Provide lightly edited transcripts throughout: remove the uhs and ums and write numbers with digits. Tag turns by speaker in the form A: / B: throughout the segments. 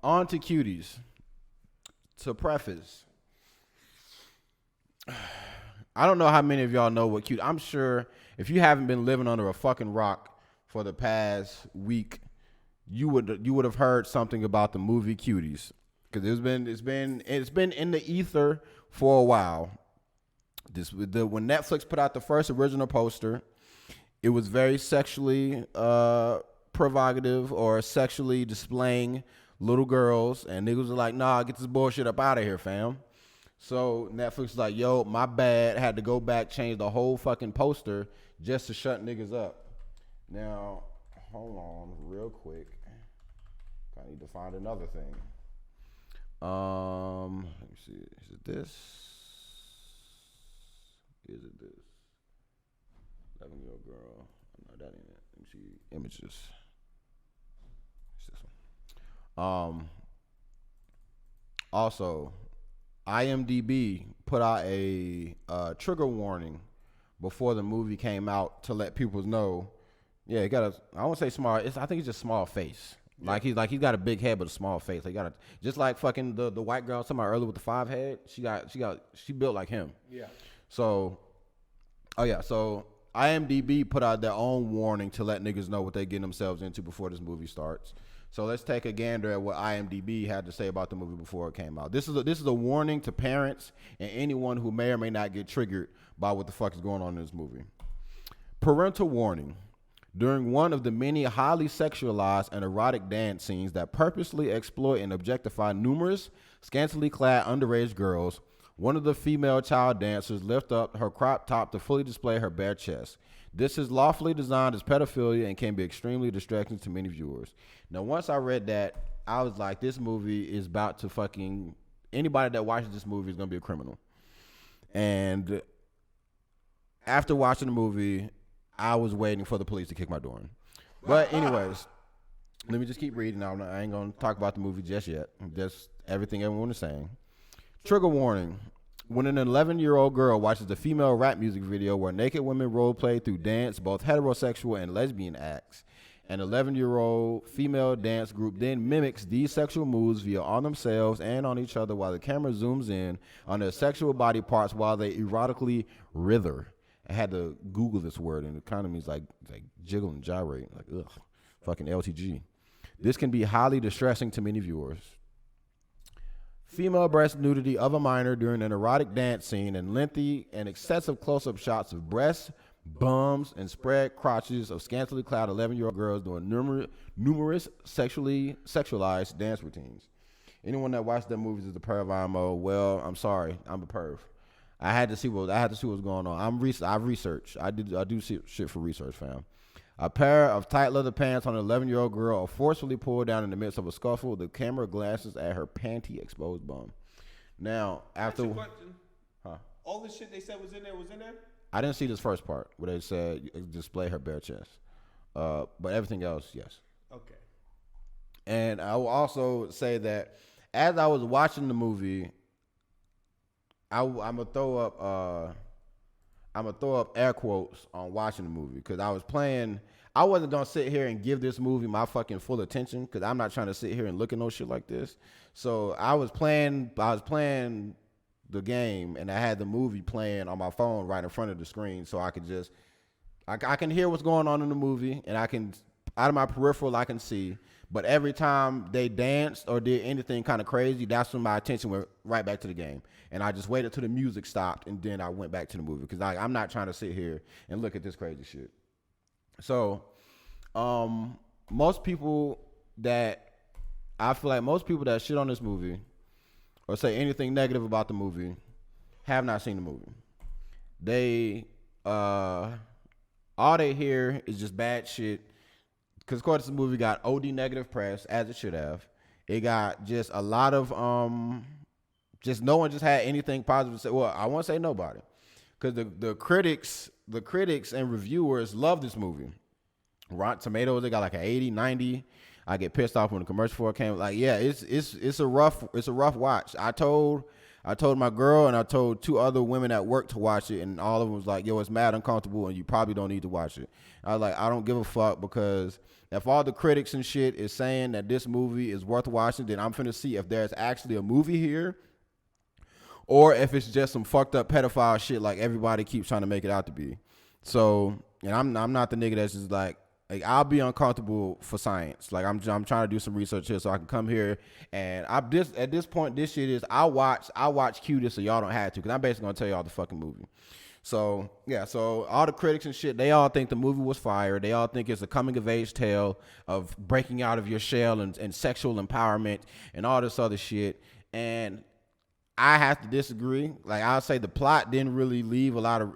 A: On to Cuties. To preface, I don't know how many of y'all know what Cuties. I'm sure if you haven't been living under a fucking rock for the past week, you would have heard something about the movie Cuties, because it's been in the ether for a while. When Netflix put out the first original poster, it was very sexually provocative or sexually displaying little girls, and niggas was like, nah, get this bullshit up out of here, fam. So Netflix was like, yo, my bad, had to go back, change the whole fucking poster just to shut niggas up. Now, hold on real quick. I need to find another thing. Let me see. Is it this? Is it this? 11-year-old girl. No, that ain't it. Let me see images. It's this one. Also, IMDb put out a trigger warning before the movie came out to let people know. Yeah, he got I won't say small. I think it's just small face. Yeah. He's got a big head but a small face. He got just like fucking the white girl I was talking about earlier with the 5 head. She built like him. Yeah. So, so IMDb put out their own warning to let niggas know what they getting themselves into before this movie starts. So let's take a gander at what IMDb had to say about the movie before it came out. This is a warning to parents and anyone who may or may not get triggered by what the fuck is going on in this movie. Parental warning. During one of the many highly sexualized and erotic dance scenes that purposely exploit and objectify numerous scantily clad underage girls, one of the female child dancers lifts up her crop top to fully display her bare chest. This is lawfully designed as pedophilia and can be extremely distracting to many viewers. Now, once I read that, I was like, this movie is about to fucking... Anybody that watches this movie is going to be a criminal. And after watching the movie, I was waiting for the police to kick my door in. But anyways, let me just keep reading. I ain't going to talk about the movie just yet. Just everything everyone is saying. Trigger warning. When an 11-year-old girl watches the female rap music video where naked women role play through dance, both heterosexual and lesbian acts, an 11-year-old female dance group then mimics these sexual moves via on themselves and on each other while the camera zooms in on their sexual body parts while they erotically writher. I had to Google this word, and it kind of means like jiggle and gyrate. Like, ugh, fucking LTG. This can be highly distressing to many viewers. Female breast nudity of a minor during an erotic dance scene and lengthy and excessive close-up shots of breasts, bums, and spread crotches of scantily clad 11-year-old girls doing numerous sexualized dance routines. Anyone that watched them movies is a perv IMO. Well, I'm sorry, I'm a perv. I had to see what's going on. I've researched. I do shit for research, fam. A pair of tight leather pants on an 11-year-old girl are forcefully pulled down in the midst of a scuffle. The camera glances at her panty exposed bum. Now, after...
B: All the shit they said was in there?
A: I didn't see this first part where they said display her bare chest. But everything else, yes.
B: Okay.
A: And I will also say that as I was watching the movie, I'm gonna throw up air quotes on watching the movie, because I wasn't gonna sit here and give this movie my fucking full attention, because I'm not trying to sit here and look at no shit like this. So I was playing the game, and I had the movie playing on my phone right in front of the screen, so I could just I can hear what's going on in the movie, and I can, out of my peripheral, I can see. But every time they danced or did anything kind of crazy, that's when my attention went right back to the game. And I just waited till the music stopped, and then I went back to the movie, because I'm not trying to sit here and look at this crazy shit. So, most people that shit on this movie or say anything negative about the movie have not seen the movie. They, all they hear is just bad shit. Because, of course, the movie got OD negative press, as it should have. It got just a lot of, just no one just had anything positive to say. Well, I won't say nobody. Because the critics and reviewers love this movie. Rotten Tomatoes, they got like an 80, 90. I get pissed off when the commercial for it came. Like, yeah, it's a rough watch. I told I told my girl and I told 2 other women at work to watch it, and all of them was like, yo, it's mad uncomfortable and you probably don't need to watch it. I was like, I don't give a fuck, because if all the critics and shit is saying that this movie is worth watching, then I'm finna see if there's actually a movie here or if it's just some fucked up pedophile shit like everybody keeps trying to make it out to be. So, and I'm not the nigga that's just like I'll be uncomfortable for science. Like I'm trying to do some research here so I can come here and at this point this shit is I watch Cuties so y'all don't have to, because I'm basically gonna tell y'all the fucking movie. So yeah, so all the critics and shit, they all think the movie was fire. They all think it's a coming of age tale of breaking out of your shell and sexual empowerment and all this other shit. And I have to disagree. Like I'll say the plot didn't really leave a lot of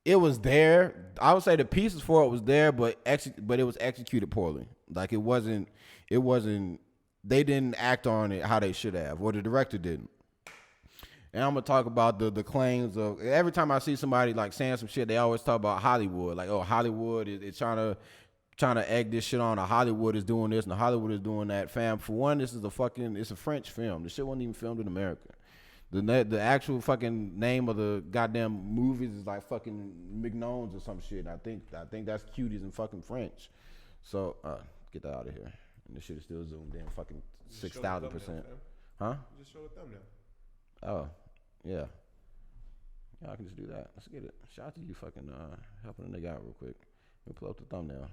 A: it was there. I would say the pieces for it was there, but it was executed poorly. Like it wasn't. They didn't act on it how they should have, or the director didn't. And I'm gonna talk about the claims of every time I see somebody like saying some shit, they always talk about Hollywood. Like, oh, Hollywood is trying to egg this shit on. Or Hollywood is doing this, and Hollywood is doing that. Fam, for one, it's a French film. The shit wasn't even filmed in America. The actual fucking name of the goddamn movies is like fucking Mignons or some shit. I think that's Cuties in fucking French. So get that out of here. And this shit is still zoomed in fucking 6,000%. Huh?
B: You just show the thumbnail.
A: Oh, yeah. Yeah, I can just do that. Let's get it. Shout out to you fucking helping a nigga out real quick. Let me pull up the thumbnail.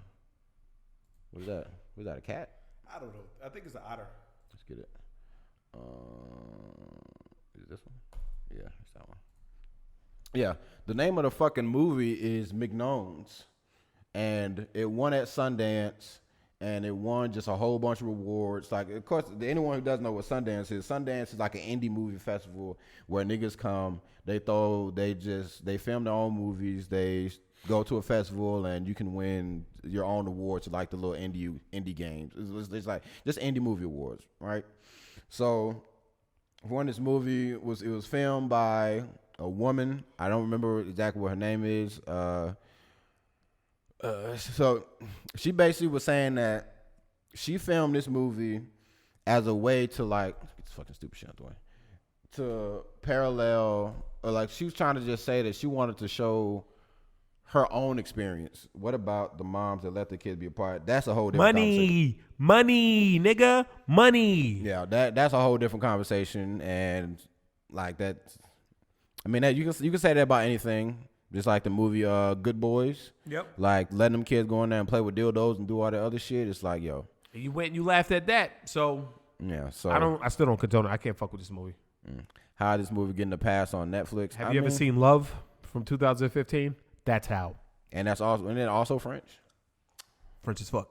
A: What is that? Was that a cat?
B: I don't know. I think it's an otter.
A: Let's get it. Is this one? Yeah, it's that one. Yeah, the name of the fucking movie is Mignons, and it won at Sundance, and it won just a whole bunch of rewards. Like, of course, anyone who doesn't know what Sundance is like an indie movie festival where niggas come, they film their own movies, they go to a festival, and you can win your own awards, like the little indie games. It's like just indie movie awards, right? So, when this movie was filmed by a woman. I don't remember exactly what her name is. So she basically was saying that she filmed this movie as a way to get this fucking stupid shit out the way, to parallel, or like she was trying to just say that she wanted to show her own experience. What about the moms that let the kids be a part? That's a whole different conversation.
C: Money, nigga, money.
A: Yeah, that's a whole different conversation, and like that. I mean, that you can say that about anything. Just like the movie Good Boys.
C: Yep.
A: Like letting them kids go in there and play with dildos and do all that other shit. It's like, yo.
C: You went and you laughed at that. So
A: yeah. So
C: I still don't condone it. I can't fuck with this movie.
A: How this movie getting a pass on Netflix?
C: Have you ever seen Love from 2015? That's how.
A: And that's also French.
C: French as fuck.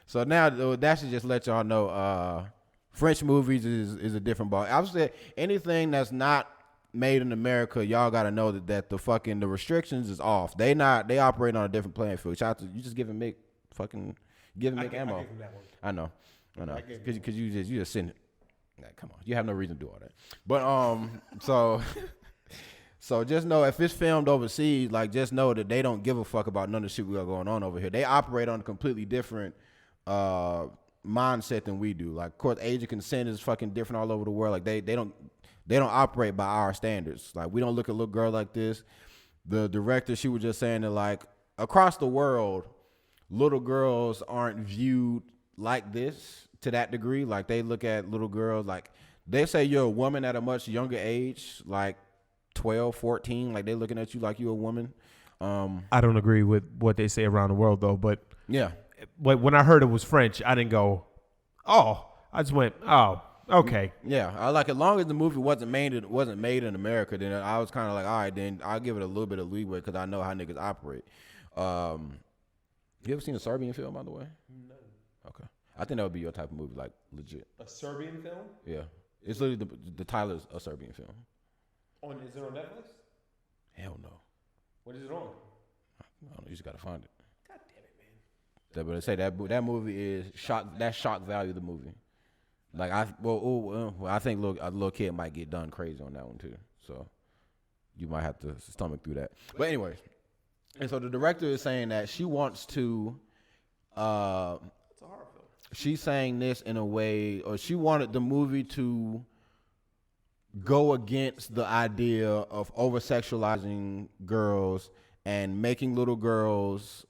A: So now that should just let y'all know French movies is a different ball. I would say anything that's not made in America, y'all gotta know that the restrictions is off. They operate on a different playing field. Shout out to you, just giving Mick ammo. I know, because you just sitting. Like, come on, you have no reason to do all that. But so just know if it's filmed overseas, like just know that they don't give a fuck about none of the shit we got going on over here. They operate on a completely different mindset than we do. Like, of course, age of consent is fucking different all over the world. Like they don't operate by our standards. Like, we don't look at a little girl like this. The director, she was just saying that, like, across the world, little girls aren't viewed like this to that degree. Like, they look at little girls, like, they say you're a woman at a much younger age, like 12, 14. Like, they looking at you like you're a woman.
C: I don't agree with what they say around the world, though. But
A: yeah.
C: But when I heard it was French, I didn't go, oh. I just went, oh. Okay.
A: Yeah, I like as long as the movie wasn't made in America, then I was kind of like, all right, then I'll give it a little bit of leeway because I know how niggas operate. You ever seen a Serbian film, by the way?
B: No.
A: Okay, I think that would be your type of movie, like legit.
B: A Serbian film?
A: Yeah, it's literally the title's a Serbian film.
B: Is it on Netflix?
A: Hell no.
B: What is it on?
A: I don't know. You just gotta find it.
B: God damn it, man.
A: But they say that movie is shock. That's shock value of the movie. Like I think a little kid might get done crazy on that one too. So you might have to stomach through that. But anyways, and so the director is saying that she wants to.
B: It's a horror film.
A: She's saying this in a way, or she wanted the movie to go against the idea of over sexualizing girls and making little girls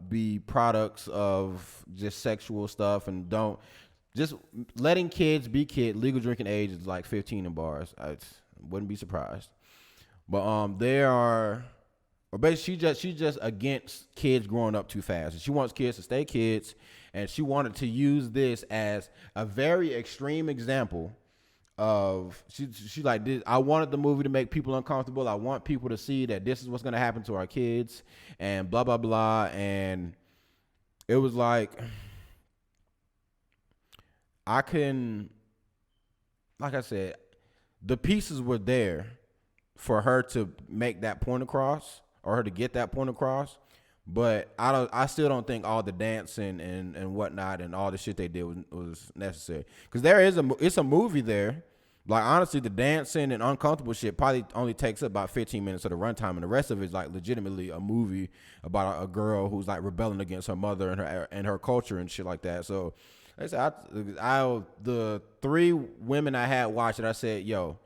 A: be products of just sexual stuff, and don't just letting kids be kids. Legal drinking age is like 15 in bars. I wouldn't be surprised. But there are, or basically she's just against kids growing up too fast. And she wants kids to stay kids, and she wanted to use this as a very extreme example of she like this. I wanted the movie to make people uncomfortable. I want people to see that this is what's gonna happen to our kids, and blah blah blah. And it was like like I said, the pieces were there for her to make that point across, or her to get that point across. But I still don't think all the dancing and whatnot and all the shit they did was necessary. Because it's a movie there. Like, honestly, the dancing and uncomfortable shit probably only takes up about 15 minutes of the runtime, and the rest of it is like legitimately a movie about a girl who's like rebelling against her mother and her culture and shit like that. So, like I said, the 3 women I had watched it, I said, yo,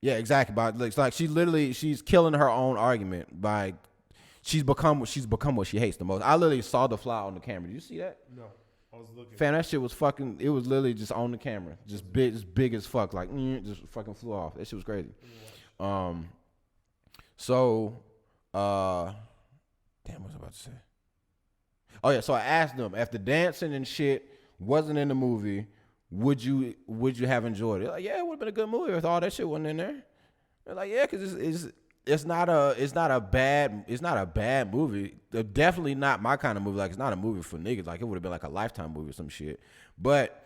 A: yeah, exactly. But it's like she's killing her own argument by she's become what she hates the most. I literally saw the fly on the camera. Did you see that?
C: No, I was looking.
A: Fam, that shit was fucking. It was literally just on the camera, just big as fuck, like just fucking flew off. That shit was crazy. So, damn, what was I about to say? Oh yeah, so I asked them if the dancing and shit wasn't in the movie, would you have enjoyed it? They're like, yeah, it would have been a good movie if all that shit wasn't in there. They're like, yeah, because it's not a bad movie. Definitely not my kind of movie. Like, it's not a movie for niggas. Like, it would have been like a Lifetime movie or some shit. But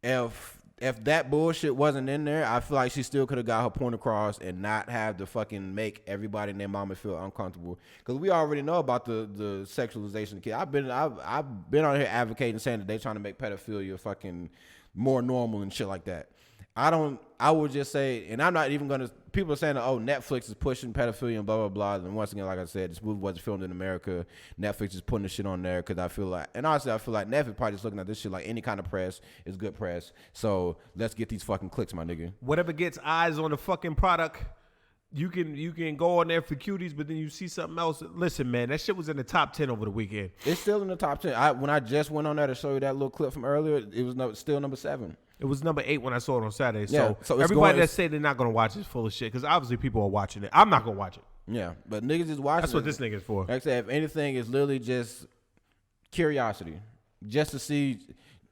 A: if that bullshit wasn't in there, I feel like she still could have got her point across and not have to fucking make everybody and their mama feel uncomfortable. Because we already know about the sexualization of kids. I've been on here advocating, saying that they trying to make pedophilia fucking more normal and shit like that. I would just say, and I'm not even gonna. People are saying, oh, Netflix is pushing pedophilia and blah blah blah. And once again, like I said, this movie wasn't filmed in America. Netflix is putting the shit on there because I feel like, and honestly, I feel like Netflix probably just looking at this shit like any kind of press is good press. So let's get these fucking clicks, my nigga.
C: Whatever gets eyes on the fucking product, you can go on there for Cuties, but then you see something else. Listen, man, that shit was in the top 10 over the weekend.
A: It's still in the top 10. When I just went on there to show you that little clip from earlier, it was still number 7.
C: It was number 8 when I saw it on Saturday.
A: Yeah,
C: so everybody that say they're not going to watch it is full of shit, because obviously people are watching it. I'm not going to watch it.
A: Yeah, but niggas is watching.
C: That's what this nigga's for.
A: Like I said, if anything, it's literally just curiosity. Just to see.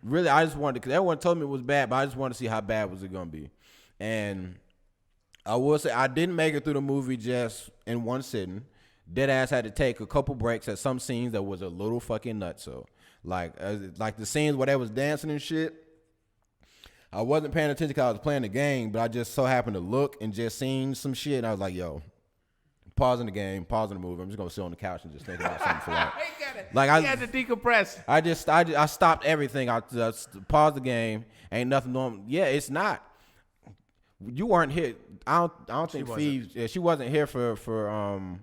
A: Really, I just wanted, because everyone told me it was bad, but I just wanted to see how bad was it going to be. And I will say, I didn't make it through the movie just in one sitting. Deadass had to take a couple breaks at some scenes that was a little fucking nuts. So, like the scenes where they was dancing and shit, I wasn't paying attention because I was playing the game, but I just so happened to look and just seen some shit, and I was like, yo, pausing the game, pausing the movie. I'm just going to sit on the couch and just think about something for that.
C: He had to decompress.
A: I stopped everything. I just paused the game. Ain't nothing normal. Yeah, it's not. You weren't here. I don't think she wasn't here for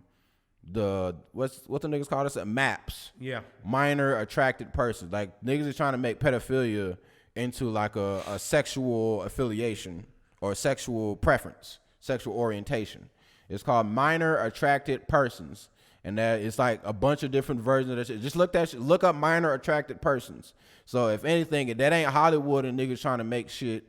A: the what's the niggas call this? MAPS.
C: Yeah.
A: Minor attracted persons. Like, niggas is trying to make pedophilia into like a sexual affiliation or sexual preference, sexual orientation. It's called minor attracted persons, and that it's like a bunch of different versions of that shit. Just look up minor attracted persons. So if anything, that ain't Hollywood and niggas trying to make shit.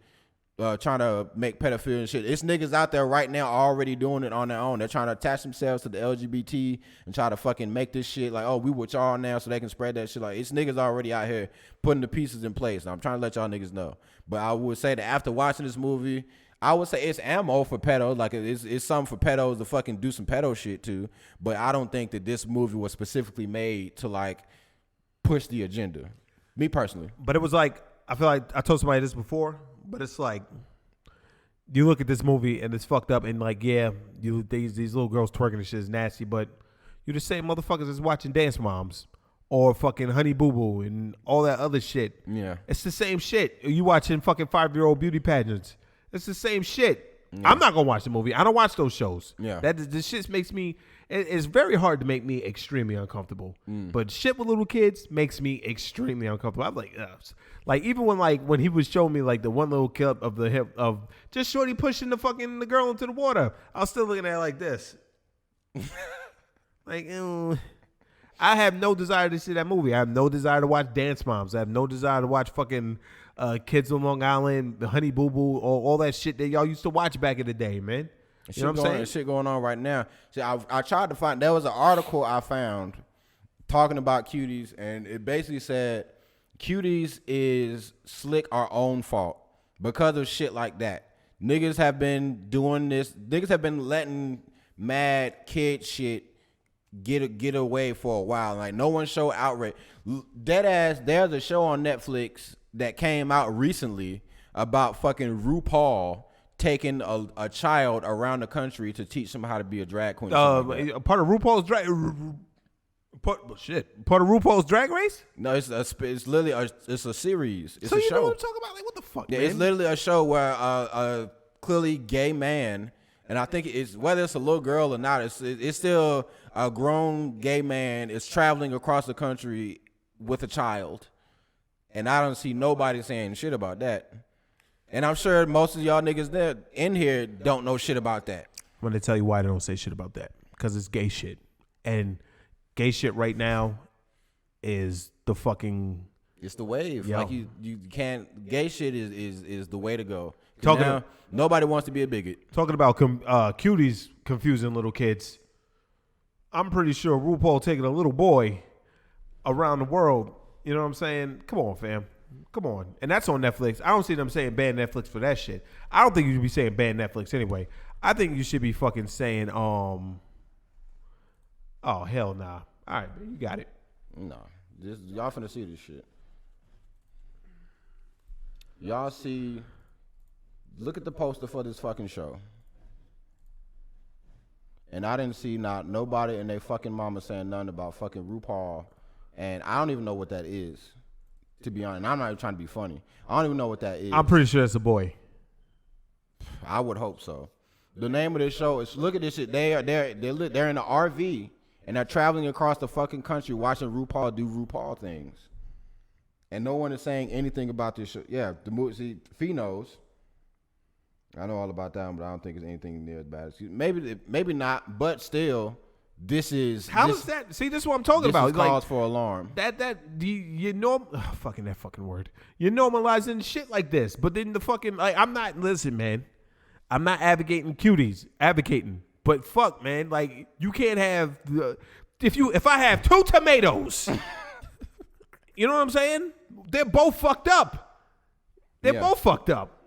A: Trying to make pedophilia and shit. It's niggas out there right now already doing it on their own. They're trying to attach themselves to the LGBT and try to fucking make this shit like, oh, we with y'all now so they can spread that shit. Like, it's niggas already out here putting the pieces in place. And I'm trying to let y'all niggas know. But I would say that after watching this movie, I would say it's ammo for pedos. Like, it's something for pedos to fucking do some pedo shit too. But I don't think that this movie was specifically made to like push the agenda. Me personally.
C: But it was like, I feel like I told somebody this before, but it's like, you look at this movie and it's fucked up, and like, yeah, these little girls twerking and shit is nasty, but you the same motherfuckers as watching Dance Moms or fucking Honey Boo Boo and all that other shit.
A: Yeah.
C: It's the same shit. You watching fucking 5-year-old beauty pageants. It's the same shit.
A: Yeah.
C: I'm not gonna watch the movie. I don't watch those shows.
A: Yeah.
C: This shit makes me, It's very hard to make me extremely uncomfortable. But shit with little kids makes me extremely uncomfortable. I'm like, ugh. Like even when he was showing me like the one little clip of the hip of just shorty pushing the girl into the water, I was still looking at it like this. Like, ew. I have no desire to see that movie. I have no desire to watch Dance Moms. I have no desire to watch fucking Kids on Long Island, the Honey Boo Boo, all that shit that y'all used to watch back in the day, man. You know what I'm saying?
A: Shit going on right now. See, I tried to find. There was an article I found talking about Cuties, and it basically said Cuties is slick our own fault because of shit like that. Niggas have been doing this. Niggas have been letting mad kid shit get away for a while. Like no one show outrage. Deadass. There's a show on Netflix that came out recently about fucking RuPaul taking a child around the country to teach them how to be a drag queen. Like
C: part of RuPaul's drag. Part of RuPaul's Drag Race?
A: No, it's literally it's a series. It's
C: so
A: a
C: you
A: show.
C: know what I'm talking about? Like what the fuck?
A: Yeah,
C: man?
A: it's literally a show where a clearly gay man, and I think it's whether it's a little girl or not, it's still a grown gay man is traveling across the country with a child, and I don't see nobody saying shit about that. And I'm sure most of y'all niggas there in here don't know shit about that.
C: I'm going to tell you why they don't say shit about that. Because it's gay shit. And gay shit right now is the fucking...
A: It's the wave.
C: Yo.
A: Like you can't... Gay shit is the way to go.
C: Talking
A: nobody wants to be a bigot.
C: Talking about cuties confusing little kids. I'm pretty sure RuPaul taking a little boy around the world. You know what I'm saying? Come on, fam. Come on. And that's on Netflix. I don't see them saying ban Netflix for that shit. I don't think you should be saying ban Netflix anyway. I think you should be fucking saying, oh, hell nah. All right, man, you got it.
A: No. Y'all finna see this shit. Y'all see, look at the poster for this fucking show. And I didn't see nobody and they fucking mama saying nothing about fucking RuPaul. And I don't even know what that is. To be honest, I'm not even trying to be funny. I don't even know what that is.
C: I'm pretty sure it's a boy.
A: I would hope so. The name of this show is, look at this shit. They're in the RV and they're traveling across the fucking country watching RuPaul do RuPaul things. And no one is saying anything about this show. Yeah, the movie. See, Fee knows. I know all about that one, but I don't think it's anything near as bad as you. Maybe not, but still, this is.
C: How is that? See, this is what I'm talking about.
A: This is cause for alarm.
C: You know, fucking that fucking word. You're normalizing shit like this, but then the fucking listen, man. I'm not advocating, but fuck, man. Like you can't have if I have 2 tomatoes, you know what I'm saying? They're both fucked up. Both fucked up.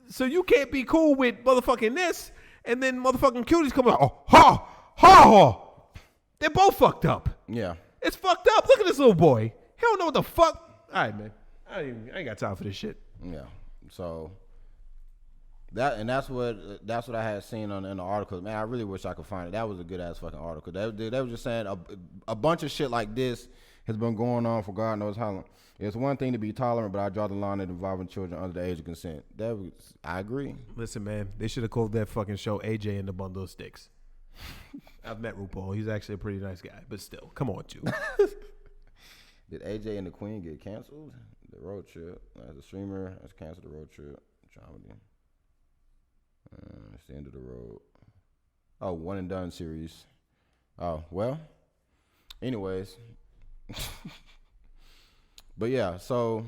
C: So you can't be cool with motherfucking this, and then motherfucking Cuties come out. Ha. They're both fucked up.
A: Yeah.
C: It's fucked up. Look at this little boy. He don't know what the fuck. All right, man. I ain't got time for this shit.
A: Yeah. So that's what I had seen in the article. Man, I really wish I could find it. That was a good ass fucking article. They was just saying a bunch of shit like this has been going on for God knows how long. It's one thing to be tolerant, but I draw the line at involving children under the age of consent. I agree.
C: Listen, man, they should have called that fucking show AJ and the Bundle of Sticks. I've met RuPaul. He's actually a pretty nice guy, but still, come on, you.
A: Did AJ and the Queen get canceled? The road trip. As a streamer, has canceled the road trip. Dramedy. It's the end of the road. Oh, one and done series. Oh, well. Anyways. But yeah, so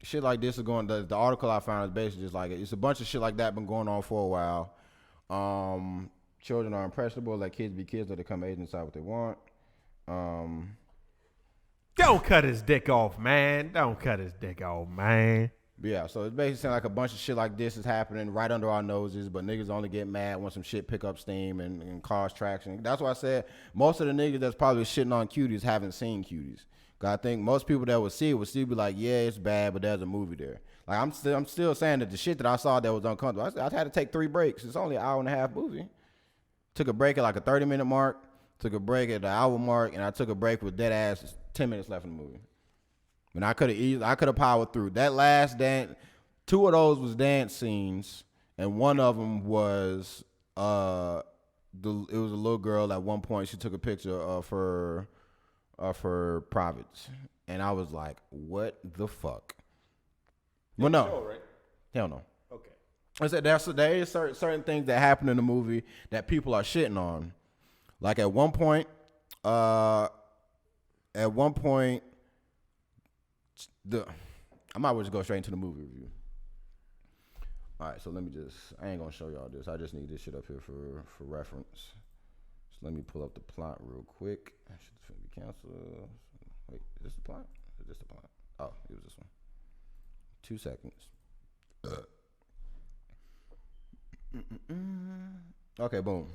A: shit like this is going. The article I found is basically just like it's a bunch of shit like that been going on for a while. Children are impressionable. Let kids be kids. Let them come age and decide what they want.
C: Don't cut his dick off, man. Don't cut his dick off, man.
A: Yeah, so it's basically saying like a bunch of shit like this is happening right under our noses, but niggas only get mad when some shit pick up steam and cause traction. That's why I said most of the niggas that's probably shitting on Cuties haven't seen Cuties. Cause I think most people that would see it would still be like, yeah, it's bad, but there's a movie there. Like I'm still saying that the shit that I saw that was uncomfortable. I had to take 3 breaks. It's only an hour and a half movie. Took a break at like a 30-minute mark. Took a break at the hour mark, and I took a break with dead ass 10 minutes left in the movie. And I could have powered through that last dance. 2 of those was dance scenes, and one of them was it was a little girl at one point. She took a picture of her privates, and I was like, "What the fuck?" Well, no,
B: Show, right?
A: hell no.
B: Okay.
A: I said there is certain things that happen in the movie that people are shitting on. Like at one point, I might as well just go straight into the movie review. All right, so I ain't gonna show y'all this. I just need this shit up here for reference. So let me pull up the plot real quick. I should be canceled. Wait, is this the plot? Is this the plot? Oh, it was this one. 2 seconds. Okay, boom.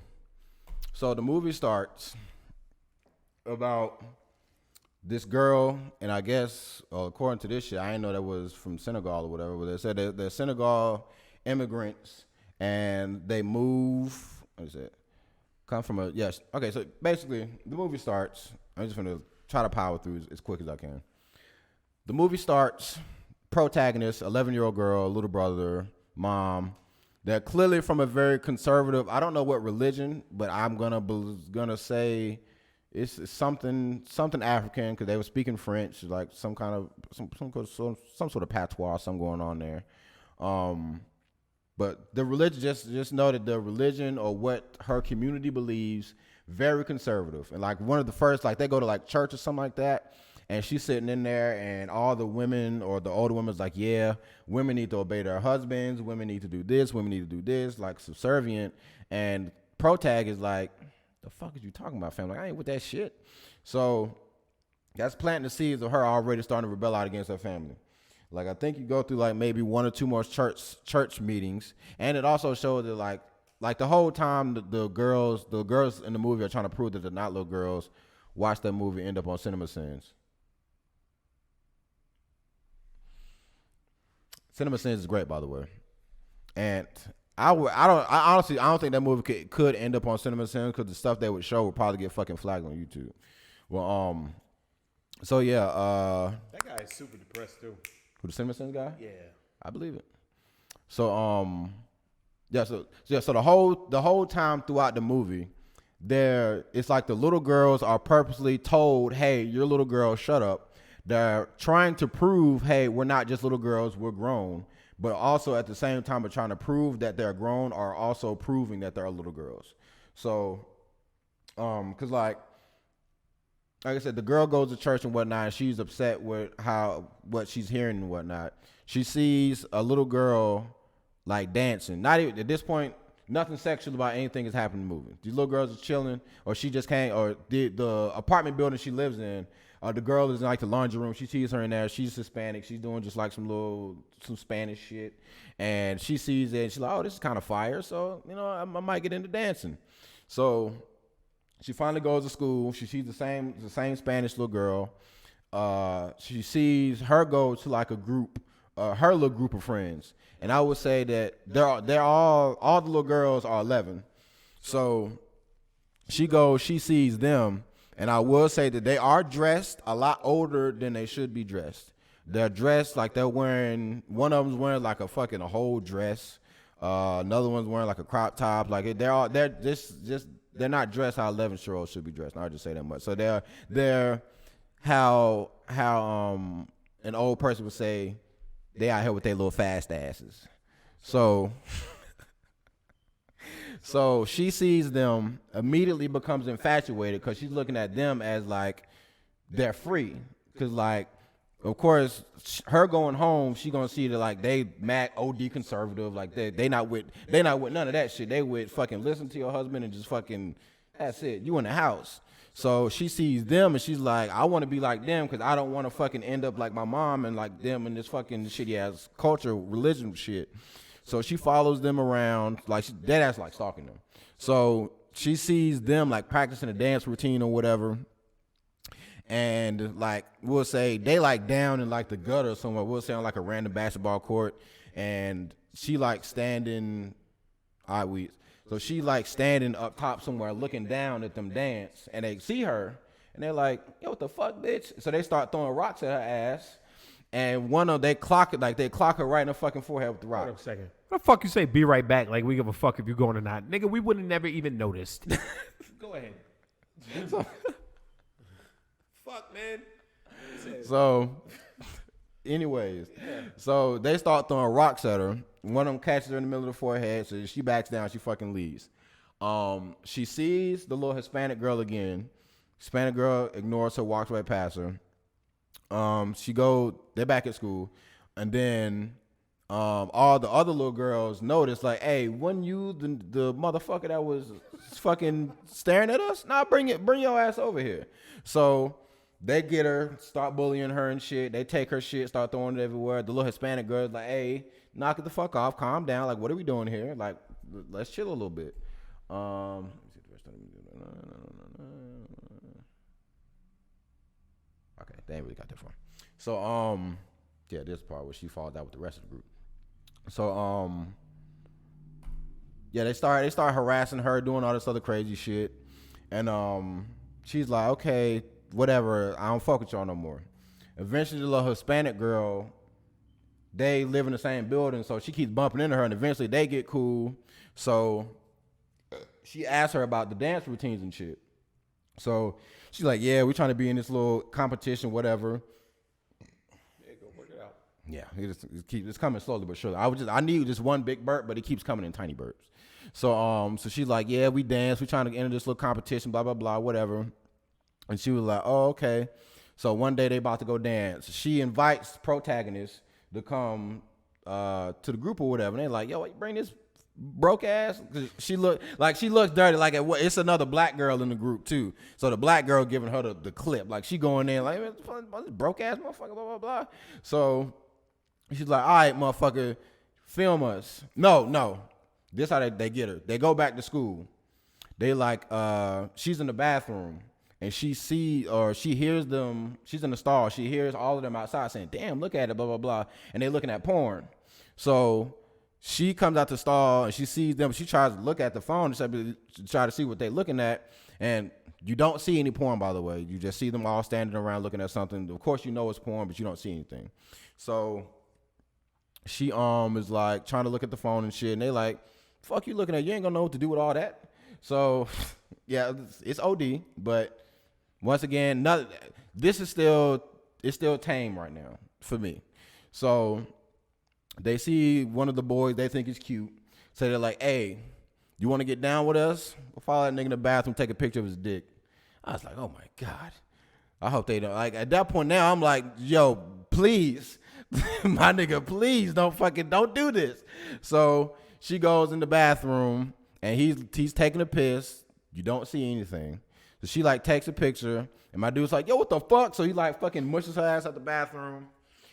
A: So the movie starts about this girl, and I guess according to this shit, I didn't know that was from Senegal or whatever, but they said they're Senegal immigrants, and they move. What is it? Come from a yes. Okay, so basically the movie starts. I'm just gonna try to power through as quick as I can. The movie starts. Protagonist, 11-year-old girl, little brother, mom. They're clearly from a very conservative. I don't know what religion, but I'm gonna say it's something African because they were speaking French, like some sort of patois, something going on there. But the religion, just know that the religion or what her community believes, very conservative. And like one of the first, like they go to like church or something like that. And she's sitting in there, and all the women or the older women's like, yeah, women need to obey their husbands. Women need to do this. Women need to do this, like subservient. And Protag is like, the fuck is you talking about, fam? Like, I ain't with that shit. So that's planting the seeds of her already starting to rebel out against her family. Like, I think you go through like maybe 1 or 2 more church meetings. And it also shows that like the whole time the girls in the movie are trying to prove that they're not little girls, watch that movie, end up on Cinema Sins. Cinema Sins is great, by the way, and I honestly don't think that movie could end up on Cinema Sins because the stuff they would show would probably get fucking flagged on YouTube. Well, so yeah,
C: That guy is super depressed too.
A: who the Cinema Sins guy?
C: Yeah.
A: I believe it. So so the whole time throughout the movie, it's like the little girls are purposely told, hey, you're a little girl, shut up. They're trying to prove, hey, we're not just little girls, we're grown. But also at the same time of trying to prove that they're grown are also proving that they're little girls. So, cause like I said, the girl goes to church and whatnot, and she's upset with what she's hearing and whatnot. She sees a little girl like dancing. Not even at this point, nothing sexual about anything is happening in the movie. These little girls are chilling, or she just came, or the apartment building she lives in. The girl is in like the laundry room. She sees her in there. She's Hispanic. She's doing just like some Spanish shit. And she sees it and she's like, oh, this is kind of fire. So, I might get into dancing. So she finally goes to school. She sees the same Spanish little girl. She sees her go to like a group, her little group of friends. And I would say that they're all the little girls are 11. So she sees them. And I will say that they are dressed a lot older than they should be dressed. They're dressed like they're wearing, one of them's wearing like a whole dress. Another one's wearing like a crop top. Like they're not dressed how 11-year-olds should be dressed. I'll just say that much. So they're how an old person would say, they out here with their little fast asses. So she sees them, immediately becomes infatuated because she's looking at them as like they're free. Because like, of course, her going home, she gonna see that like they mad OD conservative, like they not with none of that shit. They would fucking listen to your husband and just fucking, that's it. You in the house. So she sees them and she's like, I want to be like them because I don't want to fucking end up like my mom and like them in this fucking shitty ass culture, religion shit. So she follows them around, like dead ass like stalking them. So she sees them like practicing a dance routine or whatever. And like we'll say they like down in like the gutter somewhere. We'll say on like a random basketball court. And she like standing, so she like standing up top somewhere looking down at them dance. And they see her and they're like, yo, what the fuck, bitch? So they start throwing rocks at her ass. And they clock her right in the fucking forehead with the rock.
C: Hold up a second. What the fuck you say? Be right back. Like we give a fuck if you're going or not, nigga. We would have never even noticed. Go ahead. Fuck, man.
A: So, anyways, so they start throwing rocks at her. One of them catches her in the middle of the forehead, so she backs down. She fucking leaves. She sees the little Hispanic girl again. Hispanic girl ignores her, walks right past her. They're back at school, and then all the other little girls notice, like, hey, wasn't you the motherfucker that was fucking staring at us? Nah, bring your ass over here. So they get her, start bullying her and shit. They take her shit, start throwing it everywhere. The little Hispanic girl's like, hey, knock it the fuck off, calm down. Like, what are we doing here? Like, let's chill a little bit. Okay, they ain't really got that far. So, yeah, this part where she falls out with the rest of the group. So, yeah, they start harassing her, doing all this other crazy shit, and she's like, okay, whatever, I don't fuck with y'all no more. Eventually, the little Hispanic girl, they live in the same building, so she keeps bumping into her, and eventually they get cool. So she asks her about the dance routines and shit. So she's like, yeah, we're trying to be in this little competition, whatever.
B: Yeah, go work it out.
A: Yeah, it's coming slowly but surely. I need just one big burp, but it keeps coming in tiny burps. So she's like, yeah, we dance. We're trying to enter this little competition, blah, blah, blah, whatever. And she was like, oh, okay. So one day they about to go dance. She invites protagonists to come to the group or whatever. And they're like, yo, why you bring this broke ass? Cause she looks dirty. Like it's another black girl in the group too. So the black girl giving her the clip. Like she going in like, this broke ass motherfucker, blah, blah, blah. So she's like, all right, motherfucker, film us. No. This how they get her. They go back to school. They like, she's in the bathroom. And she hears them. She's in the stall. She hears all of them outside saying, damn, look at it, blah, blah, blah. And they're looking at porn. So she comes out the stall and she sees them. She tries to look at the phone to try to see what they're looking at. And you don't see any porn, by the way. You just see them all standing around looking at something. Of course, you know it's porn, but you don't see anything. So she is like trying to look at the phone and shit. And they like, fuck you looking at? You ain't gonna know what to do with all that. So yeah, it's OD, but once again, it's still tame right now for me. So they see one of the boys they think is cute. So they're like, hey, you want to get down with us? We'll follow that nigga in the bathroom, take a picture of his dick. I was like, oh my God. I hope they don't. Like at that point now, I'm like, yo, please, my nigga, please don't do this. So she goes in the bathroom and he's taking a piss. You don't see anything. So she like takes a picture and my dude's like, yo, what the fuck? So he like fucking mushes her ass out the bathroom.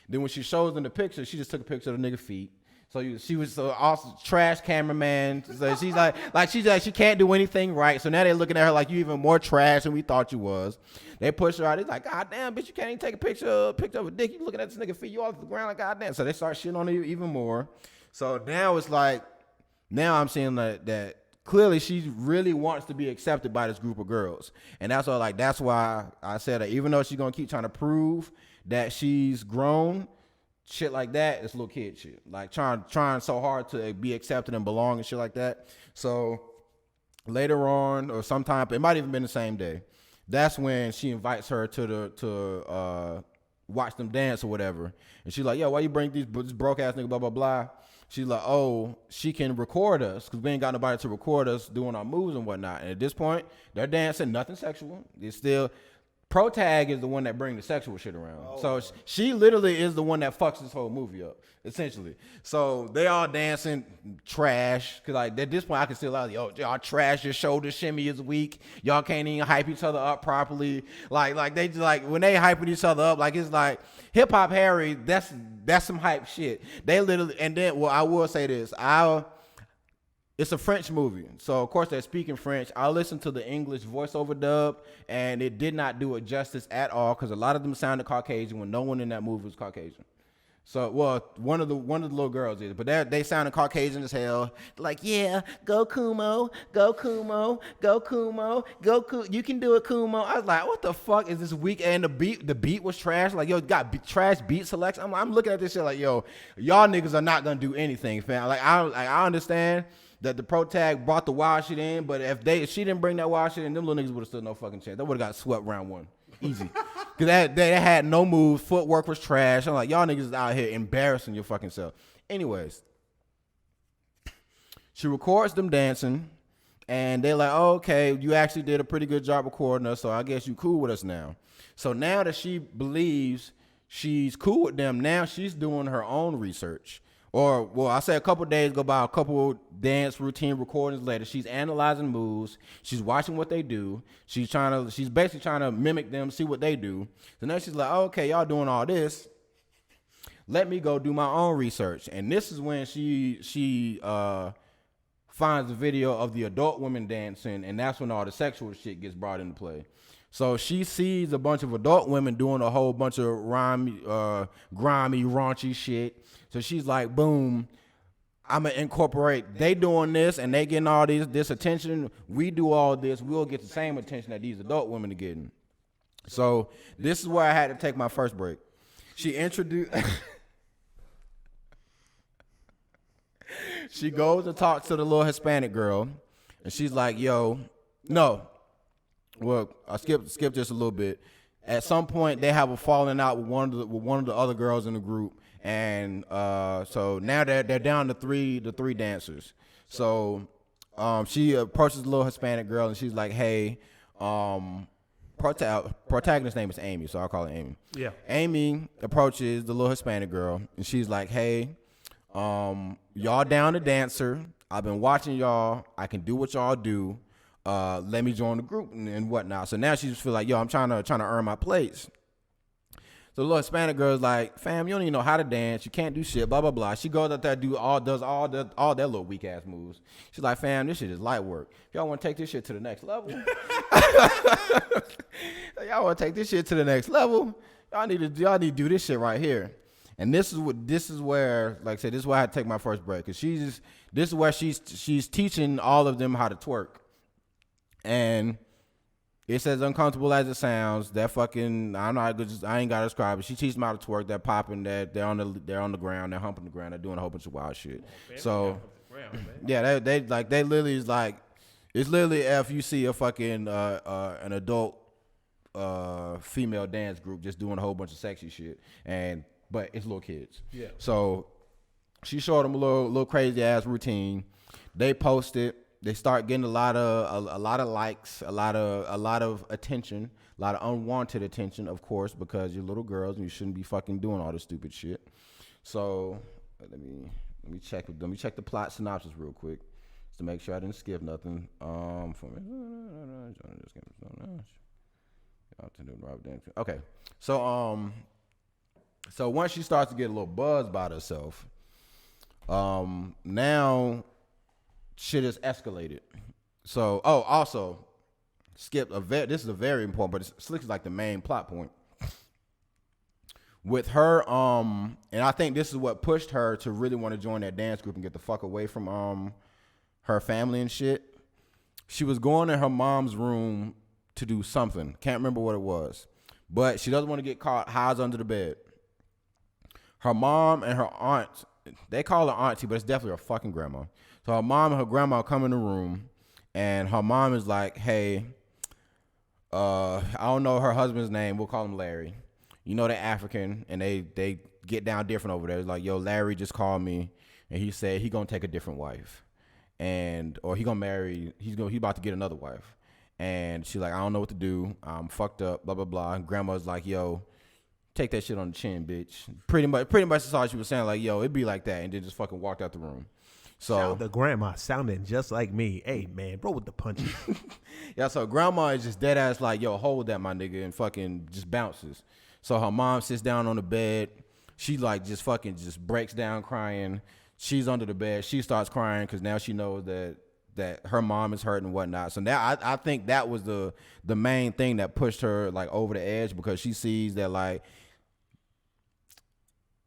A: Then when she shows in the picture, she just took a picture of the nigga feet. So she was also trash cameraman. So she's like she can't do anything right. So now they're looking at her like you even more trash than we thought you was. They push her out. He's like, God damn, bitch, you can't even take a picture of a dick. You looking at this nigga feet, you off the ground like God damn. So they start shitting on her even more. So now it's like, now I'm seeing that clearly she really wants to be accepted by this group of girls. And that's why I said that even though she's gonna keep trying to prove that she's grown, shit like that, it's little kid shit. Like trying so hard to be accepted and belong and shit like that. So later on, or sometime, it might even been the same day, that's when she invites her to watch them dance or whatever. And she's like, yo, why you bring this broke ass nigga, blah, blah, blah. She's like, oh, she can record us because we ain't got nobody to record us doing our moves and whatnot. And at this point, they're dancing, nothing sexual. It's still, Protag is the one that brings the sexual shit around. Oh. So she literally is the one that fucks this whole movie up, essentially. So they all dancing trash. Because like at this point, I can still like, yo, y'all trash, your shoulder shimmy is weak. Y'all can't even hype each other up properly. Like they just like, when they hyping each other up, like it's like, Hip Hop Harry, that's some hype shit. They literally, and then, well, I will say this. It's a French movie, so of course they're speaking French. I listened to the English voiceover dub, and it did not do it justice at all because a lot of them sounded Caucasian when no one in that movie was Caucasian. So, well, one of the little girls is, but they sounded Caucasian as hell. Like, yeah, go Kumo, go Kumo, go Kumo, go Kumo. You can do it, Kumo. I was like, what the fuck is this weak? And the beat was trash. Like, yo, trash beat selection. I'm looking at this shit like, yo, y'all niggas are not gonna do anything, fam. Like, I understand that the pro tag brought the wild shit in, but if she didn't bring that wild shit in, them little niggas would have stood no fucking chance. They would have got swept round one. Easy. Because they had no moves. Footwork was trash. I'm like, y'all niggas is out here embarrassing your fucking self. Anyways, she records them dancing, and they're like, oh, okay, you actually did a pretty good job recording us, so I guess you cool with us now. So now that she believes she's cool with them, now she's doing her own research. Or, well, I say a couple days go by, a couple dance routine recordings later, she's analyzing moves. She's watching what they do. She's basically trying to mimic them, see what they do. So now she's like, oh, okay, y'all doing all this. Let me go do my own research. And this is when she finds the video of the adult women dancing, and that's when all the sexual shit gets brought into play. So she sees a bunch of adult women doing a whole bunch of grimy, raunchy shit. So she's like, boom, I'm going to incorporate, they doing this and they getting all this attention. We do all this. We'll get the same attention that these adult women are getting. So this is where I had to take my first break. She introduced... She goes to talk to the little Hispanic girl, and she's like, yo, no. Well, I skipped just a little bit. At some point, they have a falling out with one of the other girls in the group. And so now they're down to three dancers. So she approaches the little Hispanic girl and she's like, "Hey, protagonist's name is Amy, so I'll call her Amy."
C: Yeah.
A: Amy approaches the little Hispanic girl and she's like, "Hey, y'all down to dancer? I've been watching y'all. I can do what y'all do. Let me join the group and whatnot." So now she just feel like, "Yo, I'm trying to earn my place." So the little Hispanic girl's like, "Fam, you don't even know how to dance. You can't do shit, blah, blah, blah." She goes out there, does all their little weak ass moves. She's like, "Fam, this shit is light work. If y'all want to take this shit to the next level, y'all need to do this shit right here." And this is where, like I said, this is where I had to take my first break. Cause this is where she's teaching all of them how to twerk. And it's as uncomfortable as it sounds. That fucking, I ain't gotta describe it. She teaches them how to twerk. They're popping. They're on the ground. They're humping the ground. They're doing a whole bunch of wild shit. So yeah, they literally is like, it's literally if you see a fucking an adult female dance group just doing a whole bunch of sexy shit, but it's little kids. Yeah. So she showed them a little crazy ass routine. They post it. They start getting a lot of likes, a lot of attention, a lot of unwanted attention, of course, because you're little girls and you shouldn't be fucking doing all this stupid shit. So let me check the plot synopsis real quick, just to make sure I didn't skip nothing. Okay, so once she starts to get a little buzz about herself, now shit is escalated. So, also, this is a very important, but Slick is like the main plot point. With her, and I think this is what pushed her to really want to join that dance group and get the fuck away from her family and shit. She was going in her mom's room to do something. Can't remember what it was. But she doesn't want to get caught hides under the bed. Her mom and her aunt, they call her auntie, but it's definitely her fucking grandma. So her mom and her grandma come in the room, and her mom is like, "Hey, I don't know her husband's name. We'll call him Larry. You know they're African, and they get down different over there. It's like, yo, Larry just called me, and he said he gonna take a different wife, or he gonna marry. He's about to get another wife." And she's like, "I don't know what to do. I'm fucked up. Blah blah blah." And grandma's like, "Yo, take that shit on the chin, bitch." Pretty much that's all she was saying. Like, yo, it'd be like that, and then just fucking walked out the room. So
C: the grandma sounding just like me. Hey man, bro with the punches.
A: Yeah, so grandma is just dead ass like, "Yo, hold that, my nigga," and fucking just bounces. So her mom sits down on the bed. She like just breaks down crying. She's under the bed. She starts crying because now she knows that her mom is hurt and whatnot. So now I think that was the main thing that pushed her like over the edge, because she sees that like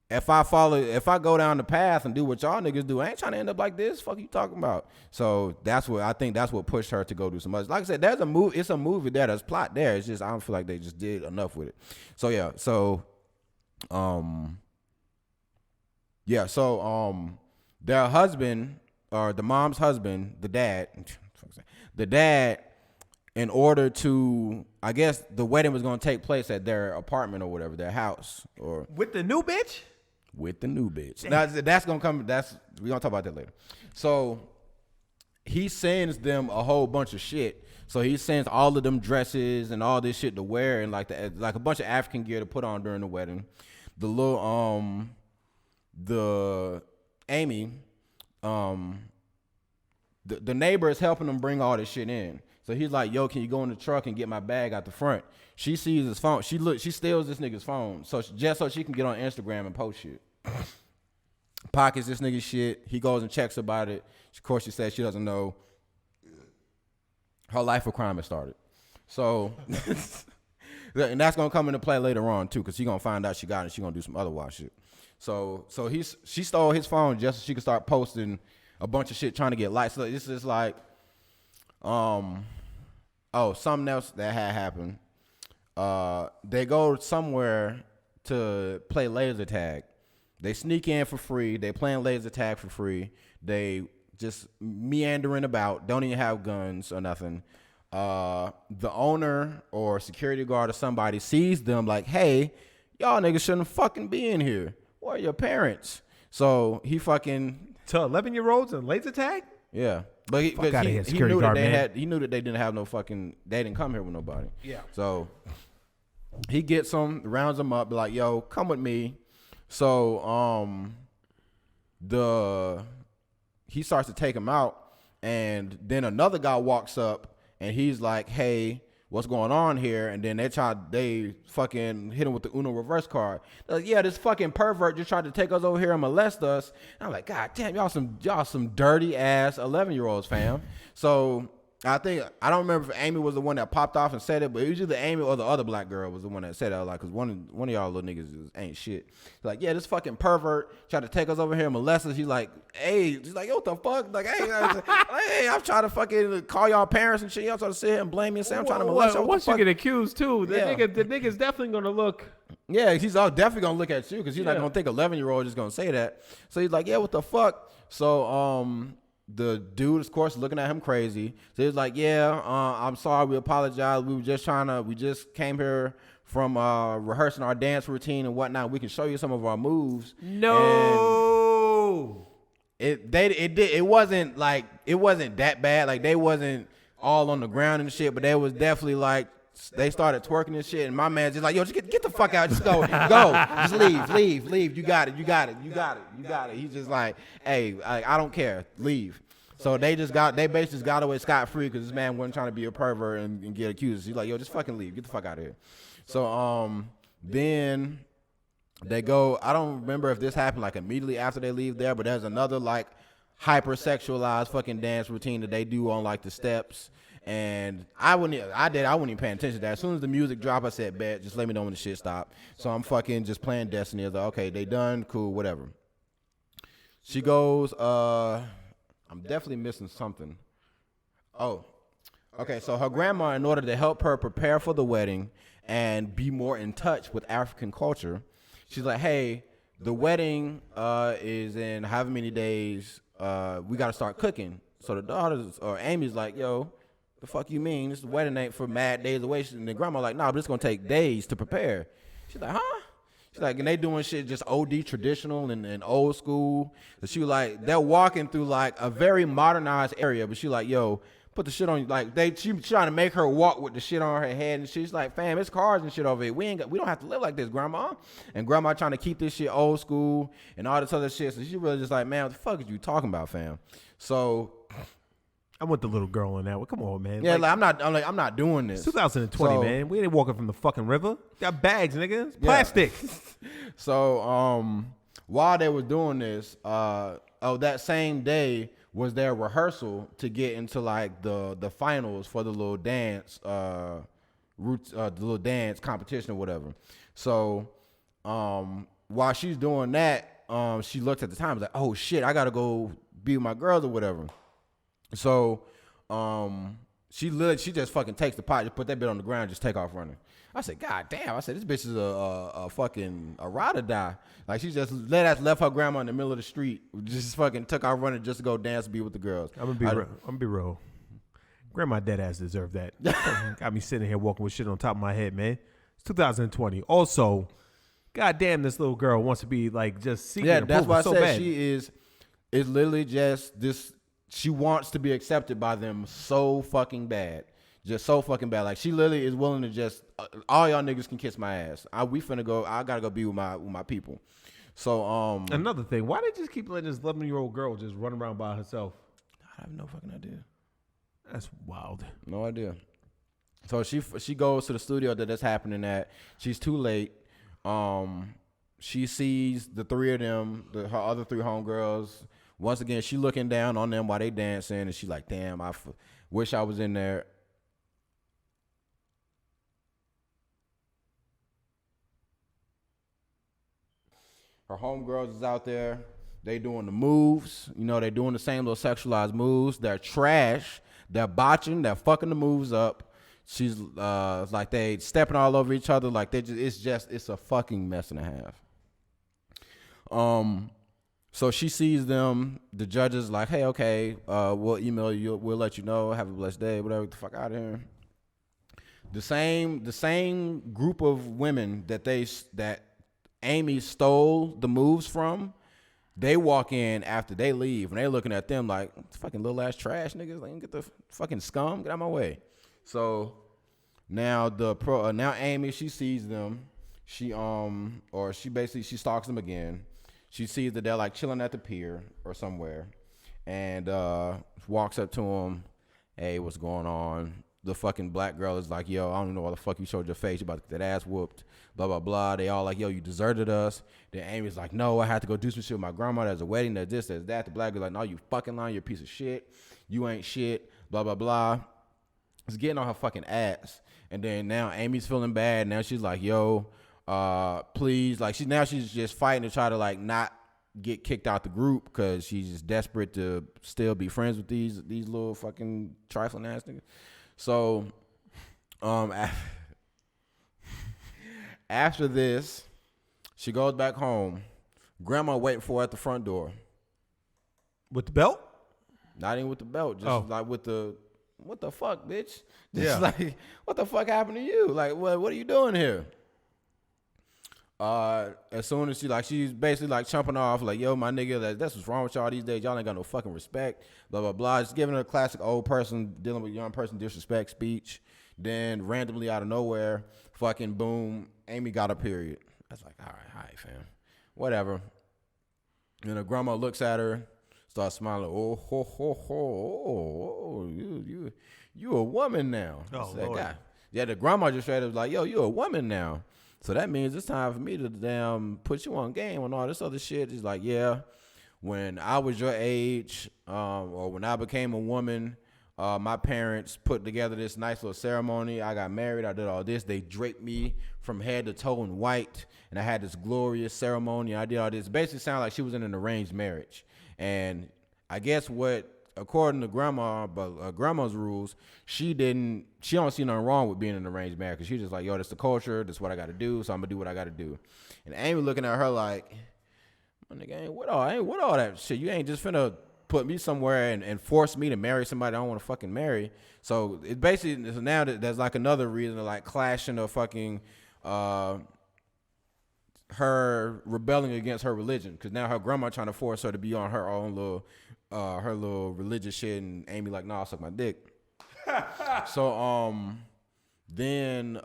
A: if I go down the path and do what y'all niggas do, I ain't trying to end up like this. Fuck you talking about? So that's what pushed her to go do some other. Like I said, there's a movie. It's a movie there. There's plot there. It's just I don't feel like they just did enough with it. So yeah. So, their husband or the mom's husband, the dad, in order to, I guess the wedding was going to take place at their apartment or whatever, their house or
C: With the new bitch?
A: with the new bitch. Now that's going to come. We're going to talk about that later. So he sends them a whole bunch of shit. So he sends all of them dresses and all this shit to wear and like a bunch of African gear to put on during the wedding. The little the Amy, the neighbor is helping them bring all this shit in. So he's like, yo, can you go in the truck and get my bag out the front? She sees his phone. She steals this nigga's phone. So just so she can get on Instagram and post shit. Pockets this nigga's shit. He goes and checks about it. Of course, she says she doesn't know. Her life of crime has started. So, and that's going to come into play later on too, because she's going to find out she got it and she's going to do some other wild shit. So she stole his phone just so she could start posting a bunch of shit trying to get likes. So this is like, something else that had happened. They go somewhere to play laser tag. They sneak in for free. They playing laser tag for free. They just meandering about. Don't even have guns or nothing. The owner or security guard or somebody sees them like, hey, y'all niggas shouldn't fucking be in here. Where are your parents? So he fucking
C: To 11-year-olds and laser tag?
A: yeah. But he knew that he knew that they didn't have no fucking, they didn't come here with nobody.
C: Yeah.
A: So he gets them, rounds them up, be like, yo, come with me. So he starts to take him out, and then another guy walks up and he's like, hey, what's going on here? And then they fucking hit him with the Uno reverse card. They're like, yeah, this fucking pervert just tried to take us over here and molest us. And I'm like, God damn, y'all some dirty ass 11-year-olds, fam. So I don't remember if Amy was the one that popped off and said it, but it was either Amy or the other black girl was the one that said it. Like, cause one of y'all little niggas ain't shit. He's like, yeah, this fucking pervert tried to take us over here and molest us. He's like, hey, she's like, yo, what the fuck? Like, hey, I'm trying to fucking call y'all parents and shit. Y'all trying to sit here and blame me and say I'm trying to molest y'all.
C: Once you get accused too, the nigga's definitely gonna look.
A: Yeah, he's all definitely gonna look at you because he's not gonna think 11-year-old is gonna say that. So he's like, yeah, what the fuck? So the dude, of course, looking at him crazy. So he's like, yeah, I'm sorry, we apologize. We just came here from rehearsing our dance routine and whatnot. We can show you some of our moves.
C: No.
A: And it wasn't that bad. Like, they wasn't all on the ground and shit, but they was definitely like, they started twerking and shit, and my man just like, yo, just get the fuck out, just go, just leave, you got it. He's just like, hey, I don't care, leave. So they basically just got away scot-free because this man wasn't trying to be a pervert and get accused. He's like, yo, just fucking leave, get the fuck out of here. So then they go, I don't remember if this happened like immediately after they leave there, but there's another like hypersexualized fucking dance routine that they do on like the steps. And I wasn't even paying attention to that. As soon as the music dropped, I said, bet, just let me know when the shit stopped. So I'm fucking just playing Destiny. I was like, okay, they done, cool, whatever. She goes, I'm definitely missing something. Oh, okay, so her grandma, in order to help her prepare for the wedding and be more in touch with African culture, she's like, hey, the wedding is in however many days, we got to start cooking. So the daughters, or Amy's like, yo, the fuck you mean? This wedding ain't for mad days away. And the grandma like, nah, but it's gonna take days to prepare. She's like, huh? She's like, and they doing shit just OD traditional and old school. So she was like, they're walking through like a very modernized area, but she like, yo, put the shit on you. Like she trying to make her walk with the shit on her head, and she's like, fam, it's cars and shit over here. We don't have to live like this, grandma. And grandma trying to keep this shit old school and all this other shit. So she really just like, man, what the fuck is you talking about, fam? So
C: I want the little girl on that one. Come on, man.
A: Yeah, like, I'm not doing this.
C: It's 2020, man. We ain't walking from the fucking river. Got bags, nigga. It's plastic.
A: So, while they were doing this, that same day was their rehearsal to get into like the finals for the little dance, the little dance competition or whatever. So, while she's doing that, she looked at the time, was like, oh shit, I gotta go be with my girls or whatever. So, she just fucking takes the pot, just put that bit on the ground, just take off running. I said, God damn. I said, this bitch is a fucking ride or die. Like, she just left her grandma in the middle of the street, just fucking took off running just to go dance and be with the girls.
C: I'm gonna be real. Grandma dead ass deserved that. Got me sitting here walking with shit on top of my head, man. It's 2020. Also, goddamn, this little girl wants to be like just seeking approval.
A: That's why I
C: so
A: said
C: bad.
A: she is. It's literally just this. She wants to be accepted by them so fucking bad. Just so fucking bad. Like, she literally is willing to just, all y'all niggas can kiss my ass. We finna go, I gotta go be with my people. So,
C: Another thing, why they just keep letting this 11-year-old girl just run around by herself?
A: I have no fucking idea.
C: That's wild.
A: No idea. So she goes to the studio that's happening at. She's too late. She sees the three of them, her other three homegirls. Once again, she looking down on them while they dancing, and she like, damn, wish I was in there. Her homegirls is out there. They doing the moves. You know, they doing the same little sexualized moves. They're trash. They're botching. They're fucking the moves up. She's like they stepping all over each other. Like it's a fucking mess and a half. So she sees them. The judges like, hey, okay, we'll email you. We'll let you know. Have a blessed day. Whatever. Get the fuck out of here. The same group of women that Amy stole the moves from, they walk in after they leave, and they looking at them like, fucking little ass trash niggas. Like, get the fucking scum. Get out of my way. So now now Amy, she sees them. She stalks them again. She sees that they're like chilling at the pier or somewhere, and walks up to them. Hey, what's going on? The fucking black girl is like, yo, I don't know why the fuck you showed your face. You about to get that ass whooped. Blah, blah, blah. They all like, yo, you deserted us. Then Amy's like, no, I had to go do some shit with my grandma. There's a wedding. There's this, there's that. The black girl's like, no, you fucking lying. You're a piece of shit. You ain't shit. Blah, blah, blah. It's getting on her fucking ass. And then now Amy's feeling bad. Now she's like, yo, please. Like, she's just fighting to try to like not get kicked out the group because she's just desperate to still be friends with these little fucking trifling ass niggas. So, after this, she goes back home. Grandma waiting for her at the front door.
C: With the belt?
A: Not even with the belt, just like with the, what the fuck, bitch? Just
C: Yeah.
A: like, what the fuck happened to you? Like, what are you doing here? As soon as she's basically like chumping off, like, yo, my nigga, that's what's wrong with y'all these days. Y'all ain't got no fucking respect. Blah, blah, blah. Just giving her a classic old person dealing with young person disrespect speech. Then randomly out of nowhere, fucking boom, Amy got a period. I was like, all right, fam. Whatever. And her grandma looks at her, starts smiling. Oh, ho, ho, ho. Oh, you a woman now.
C: Oh,
A: that
C: Lord.
A: guy. Yeah, the grandma just straight up was like, yo, you a woman now. So that means it's time for me to damn put you on game and all this other shit. He's like, yeah, when I was your age, or when I became a woman, my parents put together this nice little ceremony. I got married. I did all this. They draped me from head to toe in white, and I had this glorious ceremony. I did all this. It basically sounded like she was in an arranged marriage. And I guess according to grandma, but grandma's rules, she don't see nothing wrong with being in an arranged marriage, because she's just like, yo, that's the culture, that's what I got to do, so I'm gonna do what I got to do. And Amy looking at her like, my nigga, I ain't with all that shit. You ain't just finna put me somewhere and force me to marry somebody I don't want to fucking marry. So it basically, so now there's like another reason to like clashing of fucking her rebelling against her religion, because now her grandma trying to force her to be on her own little religious shit, and Amy like, nah, I'll suck my dick. So then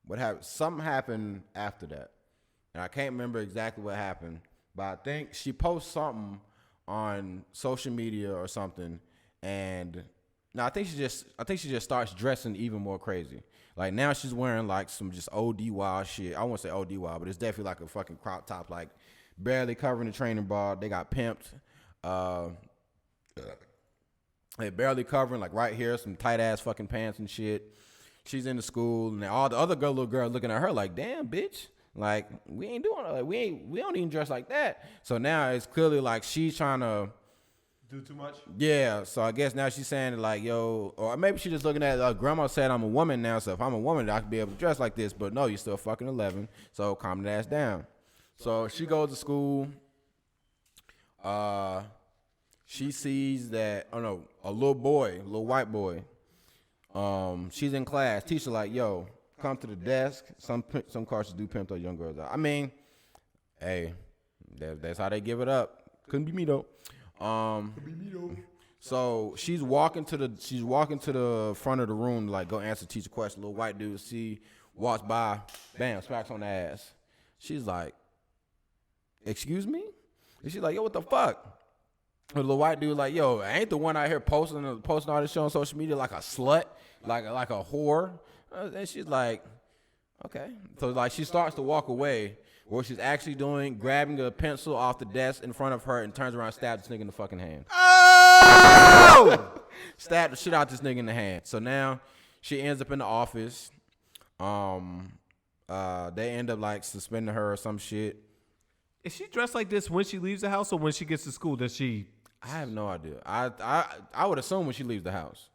A: what happened? Something happened after that, and I can't remember exactly what happened, but I think she posts something on social media or something, and no, I think she just starts dressing even more crazy. Like, now she's wearing like some just OD wild shit. I won't say OD wild, but it's definitely like a fucking crop top, like barely covering the training bar. They got pimped. They barely covering, like right here, some tight ass fucking pants and shit. she's in the school, and all the other little girls looking at her like, damn, bitch. Like, we ain't doing like, we don't even dress like that. So now it's clearly like she's trying to
C: Do too much?
A: yeah, so I guess now she's saying like, yo, or maybe she's just looking at grandma said I'm a woman now, so if I'm a woman, I could be able to dress like this. But no, you're still fucking 11, so calm that ass down. So she goes to school. She sees that, oh no, a little white boy. She's in class. Teacher like, yo, come to the desk. Some courses do pimp those young girls out. I mean, hey, that's how they give it up. Couldn't be me though. So she's walking to the front of the room to like go answer teacher question. Little white dude walks by, bam, smacks on the ass. She's like, excuse me? And she's like, yo, what the fuck? The little white dude like, yo, I ain't the one out here posting all this shit on social media like a slut, like a whore. And she's like, okay. So like she starts to walk away. What she's actually doing, grabbing a pencil off the desk in front of her and turns around and stabs this nigga in the fucking hand. Oh! Stabbed the shit out this nigga in the hand. So now she ends up in the office. They end up like suspending her or some shit.
C: Is she dressed like this when she leaves the house or when she gets to school? Does she?
A: I have no idea. I would assume when she leaves the house.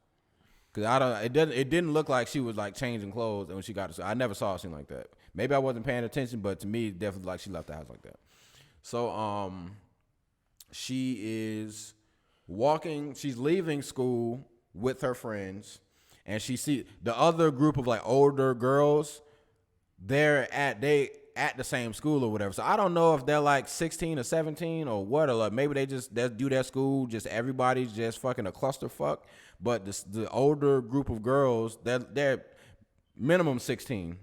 A: Cause it didn't look like she was like changing clothes and when she got to, I never saw a scene like that. Maybe I wasn't paying attention, but to me, it definitely like she left the house like that. So she is walking. She's leaving school with her friends, and she see the other group of like older girls. They're at the same school or whatever. So I don't know if they're like 16 or 17 or what, or like maybe they do their school. Just everybody's just fucking a clusterfuck. But the older group of girls, they're minimum 16,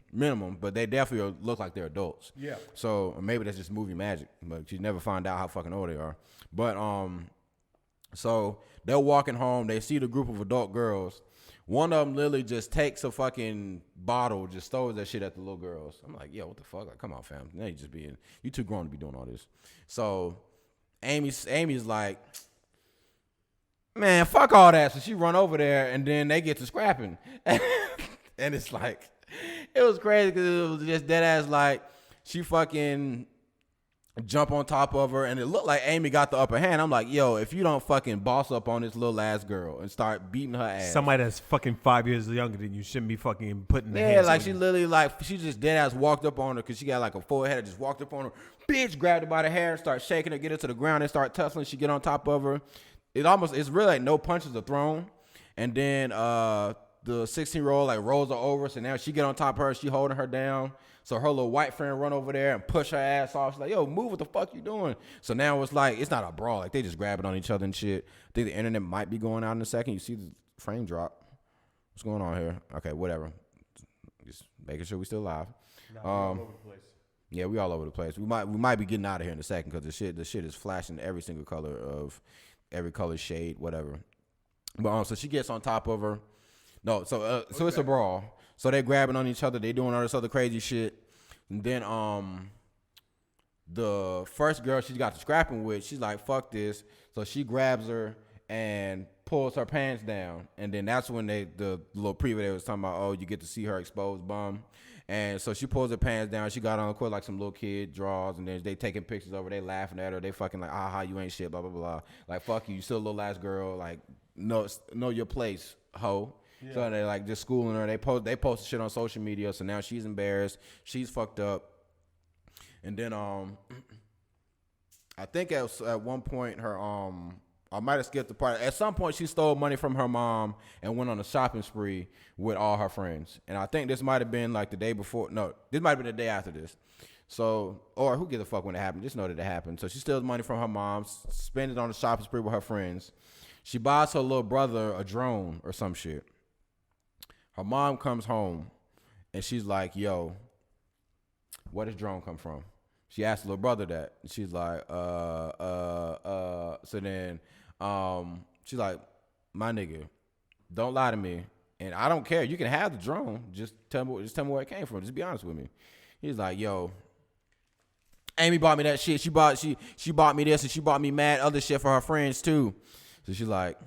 A: but they definitely look like they're adults.
C: Yeah.
A: So maybe that's just movie magic, but you never find out how fucking old they are. But so they're walking home. They see the group of adult girls. One of them literally just takes a fucking bottle, just throws that shit at the little girls. I'm like, yo, what the fuck? Like, come on, fam. Now you too grown to be doing all this. So Amy's like, man, fuck all that. So she run over there, and then they get to scrapping. And it's like, it was crazy because it was just dead ass like, she fucking jump on top of her, and it looked like Amy got the upper hand. I'm like, yo, if you don't fucking boss up on this little ass girl and start beating her ass.
C: Somebody that's fucking 5 years younger than you shouldn't be fucking putting the
A: yeah,
C: hands
A: like
C: on
A: she
C: you.
A: literally like, she just dead ass walked up on her because she got like a full head, just walked up on her, bitch, grabbed her by the hair and start shaking her, get her to the ground and start tussling. She get on top of her. It's really like no punches are thrown. And then the 16-year-old like rolls her over, so now she get on top of her, she holding her down. So her little white friend run over there and push her ass off. She's like, yo, move, what the fuck you doing? So now it's like, it's not a brawl. Like, they just grabbing on each other and shit. I think the internet might be going out in a second. You see the frame drop. What's going on here? Okay, whatever. Just making sure we still live.
C: Nah, all over the place.
A: Yeah, we all over the place. We might be getting out of here in a second because the shit is flashing every single color of every color shade, whatever. But so she gets on top of her. No, so it's a brawl. So they grabbing on each other. They doing all this other crazy shit. And then the first girl she got to scrapping with, she's like, fuck this. So she grabs her and pulls her pants down. And then that's when the little preview they was talking about, oh, you get to see her exposed bum. And so she pulls her pants down. She got on the court like some little kid draws. And then they taking pictures of her. They laughing at her. They fucking like, aha, you ain't shit, blah, blah, blah. Like, fuck you. You still a little ass girl. Like, know your place, hoe. Yeah. So they like just schooling her. They post shit on social media. So now she's embarrassed. She's fucked up. And then I think at one point her I might have skipped the part. At some point she stole money from her mom and went on a shopping spree with all her friends. And I think this might have been like the day before. No, this might have been the day after this. So, or who gives a fuck when it happened? Just know that it happened. So she steals money from her mom, spends it on a shopping spree with her friends. She buys her little brother a drone or some shit. Her mom comes home, and she's like, yo, where does drone come from? She asked her little brother that. And she's like, so then she's like, my nigga, don't lie to me. And I don't care. You can have the drone. Just tell me where it came from. Just be honest with me. He's like, yo, Amy bought me that shit. She bought me this, and she bought me mad other shit for her friends, too. So she's like,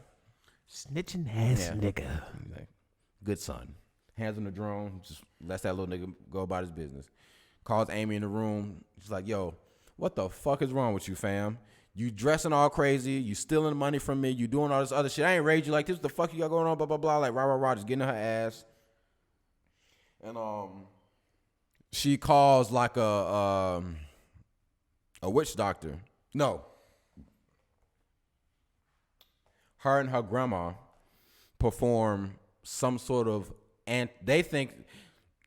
C: snitching ass nigga.
A: Like, good son. hands on the drone, just lets that little nigga go about his business. Calls Amy in the room. She's like, yo, what the fuck is wrong with you, fam? You dressing all crazy. You stealing money from me. You doing all this other shit. I ain't raised you like this. The fuck you got going on? Blah, blah, blah. Like, rah, just getting in her ass. And she calls like a witch doctor. No. Her and her grandma perform some sort of, and they think,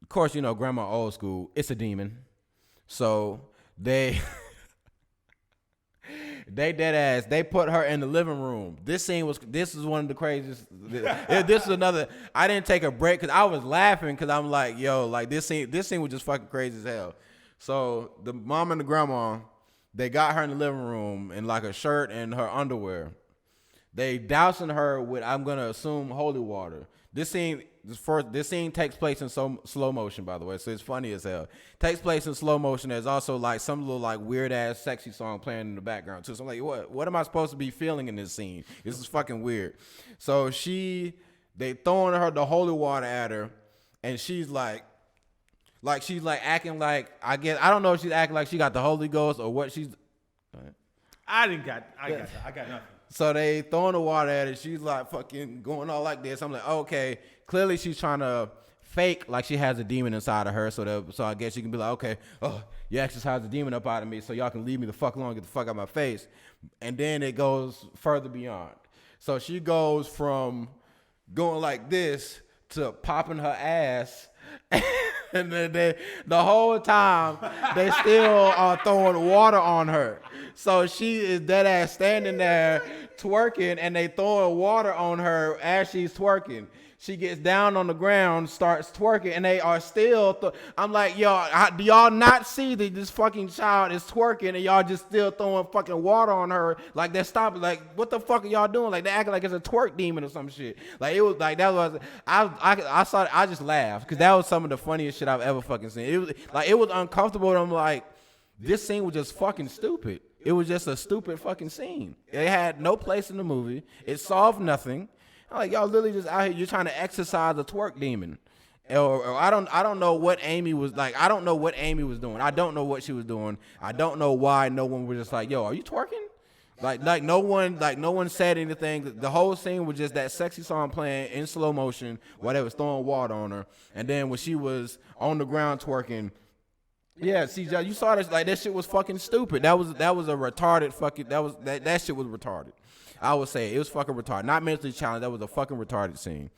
A: of course, you know, grandma old school, it's a demon. So they dead ass, they put her in the living room. This is one of the craziest. This is another, I didn't take a break because I was laughing because I'm like, yo, like this scene was just fucking crazy as hell. So the mom and the grandma, they got her in the living room in like a shirt and her underwear. They dousing her with, I'm gonna assume, holy water. This scene takes place in slow motion, by the way, so it's funny as hell. Takes place in slow motion. There's also like some little like weird ass sexy song playing in the background too. So I'm like, what am I supposed to be feeling in this scene? This is fucking weird. So they throwing her the holy water at her, and she's like she's like acting like, I don't know if she's acting like she got the Holy Ghost or what she's.
C: I got nothing.
A: So they throwing the water at her. She's like fucking going all like this. I'm like, okay, clearly she's trying to fake like she has a demon inside of her. So I guess she can be like, okay, oh, you exorcised the demon up out of me, so y'all can leave me the fuck alone, get the fuck out of my face. And then it goes further beyond. So she goes from going like this to popping her ass. And then the whole time they still are throwing water on her. So she is dead ass standing there twerking, and they throwing water on her as she's twerking. She gets down on the ground, starts twerking, and they are still. I'm like, yo, do y'all not see that this fucking child is twerking, and y'all just still throwing fucking water on her? Like they're stopping. Like, what the fuck are y'all doing? Like they acting like it's a twerk demon or some shit. Like it was like that was. I saw it, I just laughed because that was some of the funniest shit I've ever fucking seen. It was uncomfortable. And I'm like, this scene was just fucking stupid. It was just a stupid fucking scene. It had no place in the movie. It solved nothing. I'm like, y'all literally just out here, you're trying to exorcise a twerk demon. Or I don't know what Amy was like. I don't know what Amy was doing. I don't know what she was doing. I don't know why no one was just like, yo, are you twerking? Like no one said anything. The whole scene was just that sexy song playing in slow motion while they was throwing water on her. And then when she was on the ground twerking, yeah, see, you saw this, like that shit was fucking stupid. That was a retarded fucking, that shit was retarded. I would say it was fucking retarded. Not mentally challenged. That was a fucking retarded scene.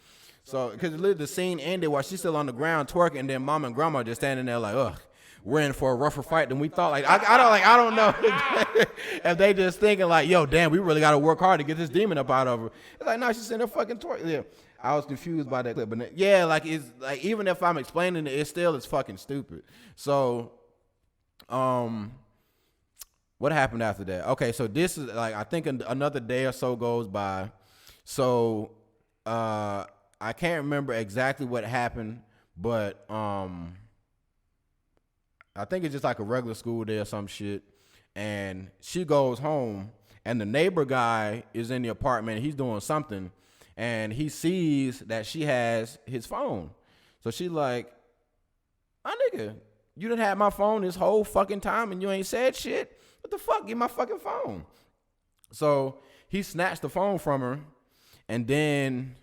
A: So, because the scene ended while she's still on the ground twerking, and then mom and grandma just standing there like, ugh, we're in for a rougher fight than we thought. Like, I don't know if they just thinking like, yo, damn, we really got to work hard to get this demon up out of her. It's like, no, she's sitting there fucking twerking. Yeah, I was confused by that clip, but yeah, like it's like even if I'm explaining it, it's fucking stupid. So, what happened after that? Okay, so this is like, I think another day or so goes by. So I can't remember exactly what happened, but I think it's just like a regular school day or some shit. And she goes home, and the neighbor guy is in the apartment. He's doing something, and he sees that she has his phone. So she's like, my nigga, you done had my phone this whole fucking time, and you ain't said shit? What the fuck? Get my fucking phone. So he snatched the phone from her, and then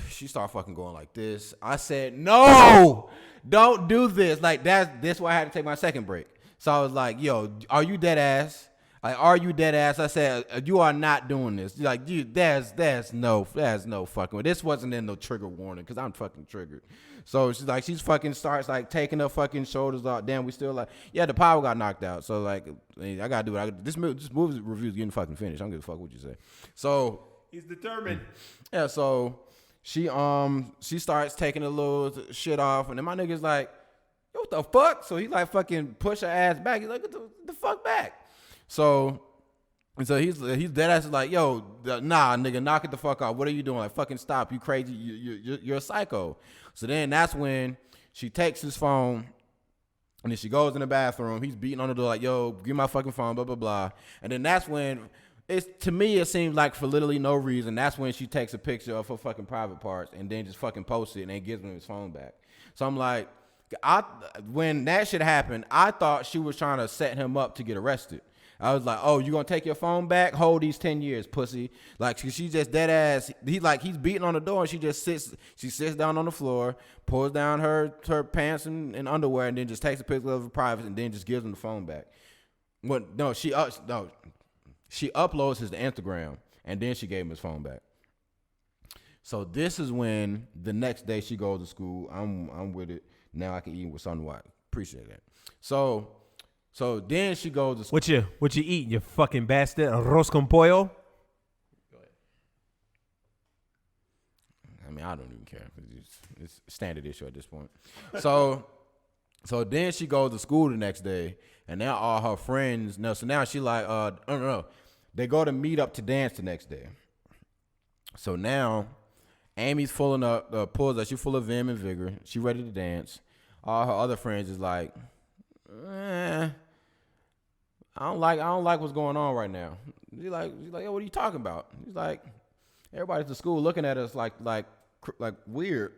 A: she started fucking going like this. I said, no, don't do this. Like that's why I had to take my second break. So I was like, yo, are you dead ass? Like, are you dead ass? I said, you are not doing this. Like, there's no fucking way. This wasn't in no trigger warning because I'm fucking triggered. So she's fucking starts like taking her fucking shoulders off. Damn, we still like, yeah, the power got knocked out. So like, I gotta do it. This movie review's getting fucking finished. I don't give a fuck what you say. So
C: he's determined.
A: Yeah. So she starts taking a little shit off, and then my nigga's like, yo, what the fuck? So he like fucking push her ass back. He's like, get the fuck back. So he's dead ass like, yo, nah, nigga, knock it the fuck off. What are you doing? Like, fucking stop. You crazy. You're a psycho. So then that's when she takes his phone, and then she goes in the bathroom. He's beating on the door like, yo, give me my fucking phone, blah, blah, blah. And then that's when it's to me it seems like for literally no reason. That's when she takes a picture of her fucking private parts and then just fucking posts it and then gives him his phone back. So I'm like, when that shit happened, I thought she was trying to set him up to get arrested. I was like, oh, you gonna take your phone back? Hold these 10 years, pussy. Like she just dead ass. He's beating on the door and she sits down on the floor, pulls down her pants and underwear, and then just takes a picture of her private and then just gives him the phone back. She uploads his to Instagram and then she gave him his phone back. So this is when the next day she goes to school. I'm with it. Now I can eat with something white. Appreciate that. So then she goes to school.
C: What you eating, you fucking bastard? Arroz con pollo?
B: Go ahead.
A: I mean, I don't even care. It's a standard issue at this point. So then she goes to school the next day, and now all her friends know. So now she like, no. They go to meet up to dance the next day. So now Amy's pulling up, pulls up. She's full of vim and vigor. She ready to dance. All her other friends is like, I don't like what's going on right now. She's like, yo, what are you talking about? He's like, everybody at the school looking at us like weird.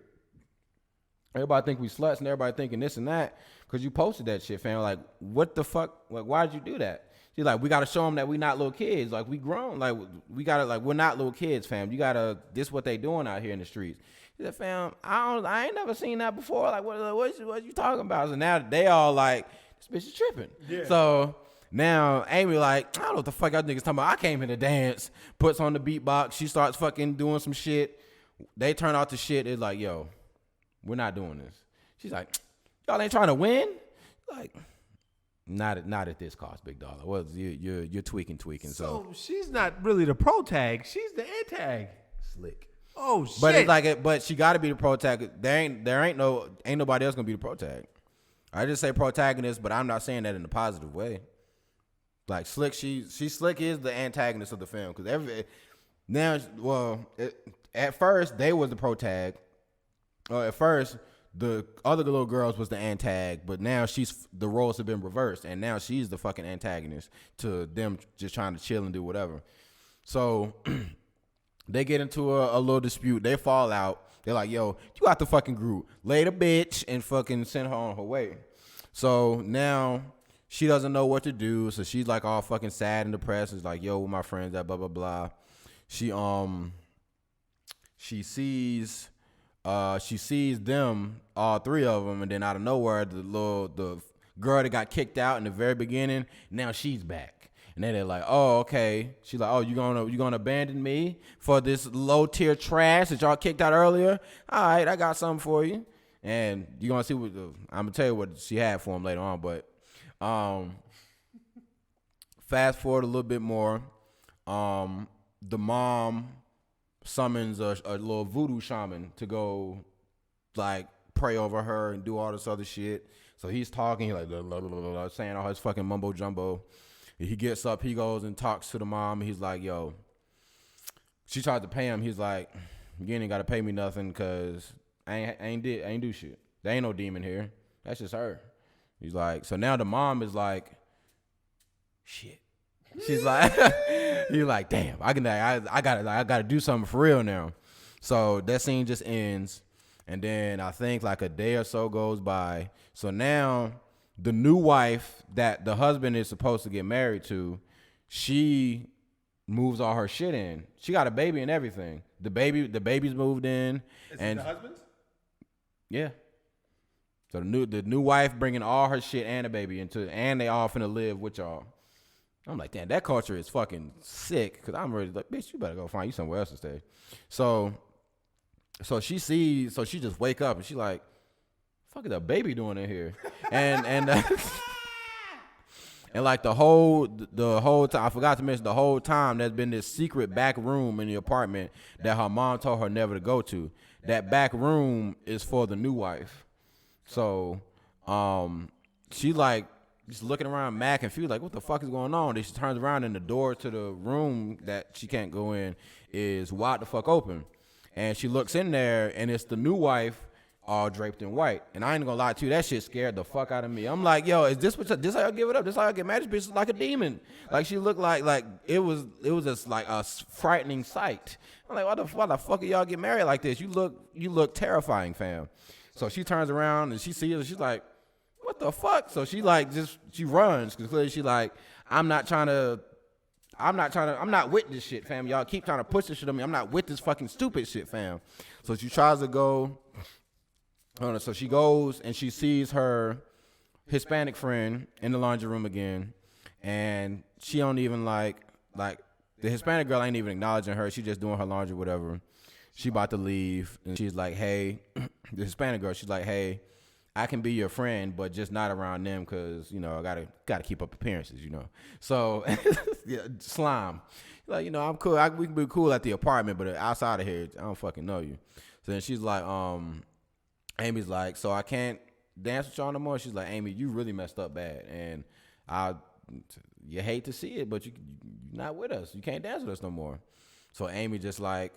A: Everybody think we sluts and everybody thinking this and that because you posted that shit, fam. Like, what the fuck? Like, why'd you do that? She's like, we got to show them that we not little kids. Like, we grown. Like, we got to, like, we're not little kids, fam. You got to, this what they doing out here in the streets. She said, fam, I ain't never seen that before. Like, what you talking about? So now they all like, this bitch is tripping. Yeah. So now Amy like, I don't know what the fuck y'all niggas talking about. I came here to dance. Puts on the beatbox. She starts fucking doing some shit. They turn out the shit. It's like, yo, we're not doing this. She's like, y'all ain't trying to win? Like, not at this cost, big dollar. Well, you're tweaking. So
C: she's not really the pro tag. She's the antag.
A: Slick.
C: Oh shit.
A: But it's like, but she got to be the pro tag. There ain't nobody else gonna be the pro tag. I just say protagonist, but I'm not saying that in a positive way. Like Slick, she Slick is the antagonist of the film because at first they was the pro tag. At first the other little girls was the antag, but now the roles have been reversed, and now she's the fucking antagonist to them just trying to chill and do whatever. So they get into a little dispute. They fall out. They're like, yo, you out the fucking group. Lay the bitch and fucking send her on her way. So now she doesn't know what to do. So she's like all fucking sad and depressed. It's like, yo, with my friends at blah, blah, blah. She sees them, all three of them, and then out of nowhere, the girl that got kicked out in the very beginning, now she's back. And then they're like, oh, okay. She's like, oh, you gonna abandon me for this low tier trash that y'all kicked out earlier? All right, I got something for you. And you're gonna see I'm gonna tell you what she had for him later on. But fast forward a little bit more. The mom summons a little voodoo shaman to go like pray over her and do all this other shit. So he's talking, he's like blah, blah, blah, blah, saying all his fucking mumbo jumbo. He gets up, he goes and talks to the mom. He's like, yo, she tried to pay him. He's like, you ain't got to pay me nothing because I ain't do shit. There ain't no demon here. That's just her. He's like, so now the mom is like, shit. She's like, he's like, damn, I gotta do something for real now. So that scene just ends. And then I think like a day or so goes by. So now the new wife that the husband is supposed to get married to, she moves all her shit in. She got a baby and everything. The baby's moved in.
C: Is it the husband's?
A: Yeah. So the new wife bringing all her shit and a baby and they all finna live with y'all. I'm like, damn, that culture is fucking sick. Cause I'm ready like, bitch, you better go find you somewhere else to stay. So she just wake up and she like, fuck is a baby doing in here? and and like the whole time, I forgot to mention the whole time there's been this secret back room in the apartment that her mom told her never to go to. That back room is for the new wife. So she like just looking around mad confused, like what the fuck is going on? Then she turns around and the door to the room that she can't go in is wide the fuck open. And she looks in there and it's the new wife all draped in white. And I ain't gonna lie to you, that shit scared the fuck out of me. I'm like, yo, is this how y'all give it up? This how y'all get mad? This bitch is like a demon. Like she looked like it was just like a frightening sight. I'm like, why the fuck are y'all get married like this? You look terrifying, fam. So she turns around and she sees her. She's like, what the fuck? So she like she runs because clearly she like, I'm not with this shit, fam. Y'all keep trying to push this shit on me. I'm not with this fucking stupid shit, fam. So she tries to go. So she goes and she sees her Hispanic friend in the laundry room again, and she don't even like the Hispanic girl ain't even acknowledging her. She just doing her laundry, whatever. She about to leave, and she's like, "Hey," the Hispanic girl. She's like, "Hey, I can be your friend, but just not around them, because I gotta keep up appearances, So yeah, slime. Like, I'm cool. We can be cool at the apartment, but outside of here, I don't fucking know you. So then she's like, Amy's like, so I can't dance with y'all no more. She's like, Amy, you really messed up bad, and you hate to see it, but you're not with us. You can't dance with us no more. So Amy just like,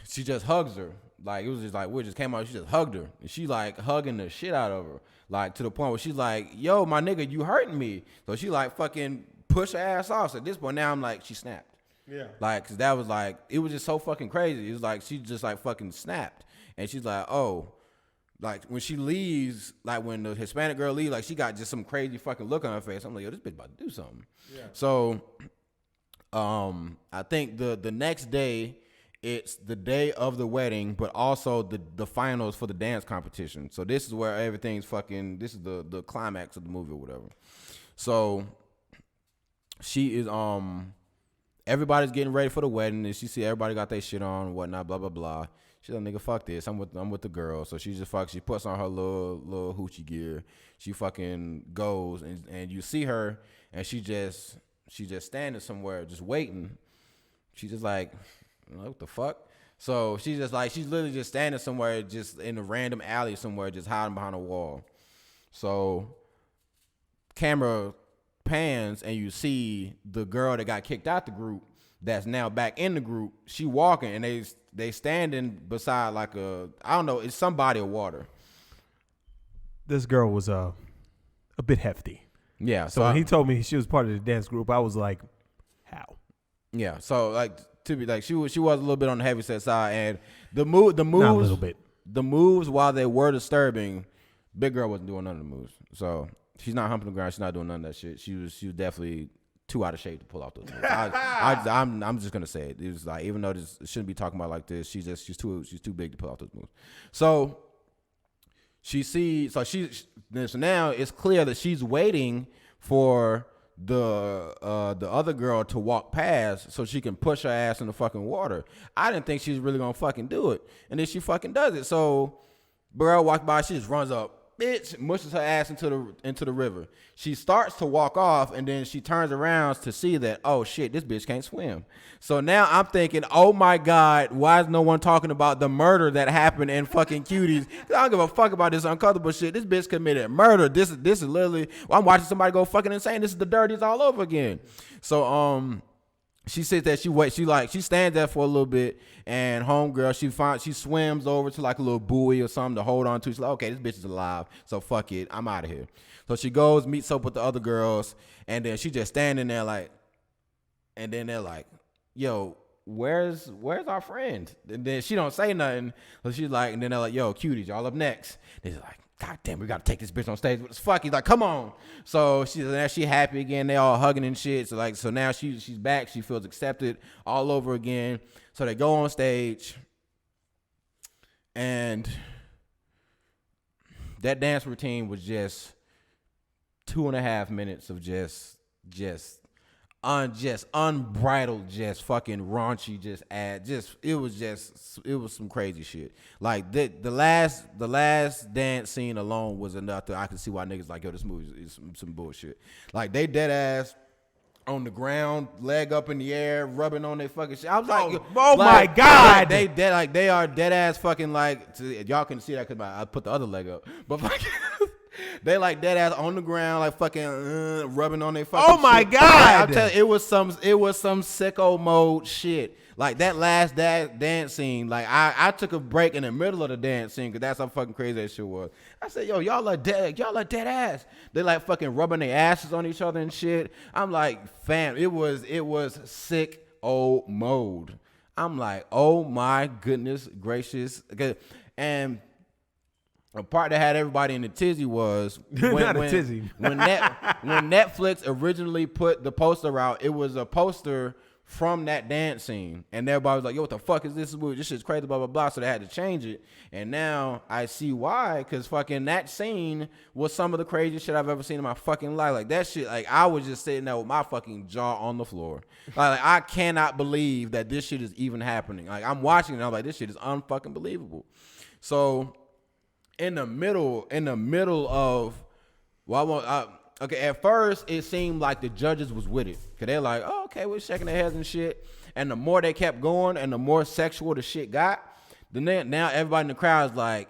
A: she just hugs her. Like, it was just like, we just came out, she just hugged her. And she like hugging the shit out of her. Like, to the point where she's like, yo, my nigga, you hurting me. So she like fucking pushed her ass off. So at this point now I'm like, she snapped. Yeah. Like, cause that was like, it was just so fucking crazy. It was like, she just like fucking snapped. And she's like, oh, like when she leaves, like when the Hispanic girl leaves, like she got just some crazy fucking look on her face. I'm like, yo, this bitch about to do something. Yeah. So, I think the next day, it's the day of the wedding, but also the finals for the dance competition. So this is where everything's fucking, this is the climax of the movie or whatever. So she is, everybody's getting ready for the wedding, and she see everybody got their shit on and whatnot, blah, blah, blah. She's like, nigga, fuck this. I'm with the girl. So she just she puts on her little hoochie gear. She fucking goes, and you see her, and she just standing somewhere just waiting. She just like, what the fuck? So she's just like, she's literally just standing somewhere, just in a random alley somewhere, just hiding behind a wall. So camera pans, and you see the girl that got kicked out the group that's now back in the group. She walking, and they standing beside like I don't know, it's some body of water.
C: This girl was a bit hefty.
A: Yeah.
C: So when he told me she was part of the dance group, I was like, how?
A: Yeah. So like, to be like, she was a little bit on the heavy set side, and the moves,
C: not a little bit.
A: The moves, while they were disturbing, big girl wasn't doing none of the moves. So she's not humping the ground. She's not doing none of that shit. She was definitely too out of shape to pull off those moves. I'm just gonna say it. It was like, even though this shouldn't be talking about like this, she's too big to pull off those moves. So so now it's clear that she's waiting for the other girl to walk past so she can push her ass in the fucking water. I didn't think she was really gonna fucking do it, and then she fucking does it. So girl walks by, she just runs up, bitch, mushes her ass into the river. She starts to walk off, and then she turns around to see that, oh shit, this bitch can't swim. So now I'm thinking, oh my God, why is no one talking about the murder that happened in fucking Cuties? I don't give a fuck about this uncomfortable shit. This bitch committed murder. This is literally, I'm watching somebody go fucking insane. This is the dirtiest all over again. So she sits there, she stands there for a little bit, and homegirl, she swims over to like a little buoy or something to hold on to. She's like, okay, this bitch is alive, so fuck it, I'm out of here. So she goes, meets up with the other girls, and then she just standing there like, and then they're like, yo, where's our friend? And then she don't say nothing. So she's like, and then they're like, yo, Cuties, y'all up next. They're like, God damn, we gotta take this bitch on stage with us. Fuck, he's like, come on. So she happy again. They all hugging and shit. So now she's back. She feels accepted all over again. So they go on stage, and that dance routine was just 2.5 minutes of just unbridled, just fucking raunchy, it was some crazy shit. Like the last dance scene alone was enough that I could see why niggas like, yo, this movie is some bullshit. Like, they dead ass on the ground, leg up in the air, rubbing on their fucking shit. I was like,
C: oh my God,
A: they dead, like they are dead ass fucking like. Y'all can see that because I put the other leg up, but fucking. They like dead ass on the ground, like fucking rubbing on their fucking.
C: Oh my
A: shit.
C: God.
A: I'm telling you, it was some sicko mode shit. Like that last dance scene, like I took a break in the middle of the dance scene because that's how fucking crazy that shit was. I said, yo, y'all are dead ass. They like fucking rubbing their asses on each other and shit. I'm like, fam, it was sick old mode. I'm like, oh my goodness gracious. And a part that had everybody in the tizzy was
C: Not a tizzy.
A: when Netflix originally put the poster out, it was a poster from that dance scene, and everybody was like, yo, what the fuck is this movie? This shit's crazy, blah blah blah. So they had to change it, and now I see why, because fucking that scene was some of the craziest shit I've ever seen in my fucking life. Like that shit, like I was just sitting there with my fucking jaw on the floor. Like I cannot believe that this shit is even happening. Like I'm watching it and I'm like, this shit is unfucking believable. So in the middle of okay, at first it seemed like the judges was with it, cause they're like, oh, okay, we're shaking their heads and shit. And the more they kept going, and the more sexual the shit got, then now everybody in the crowd is like,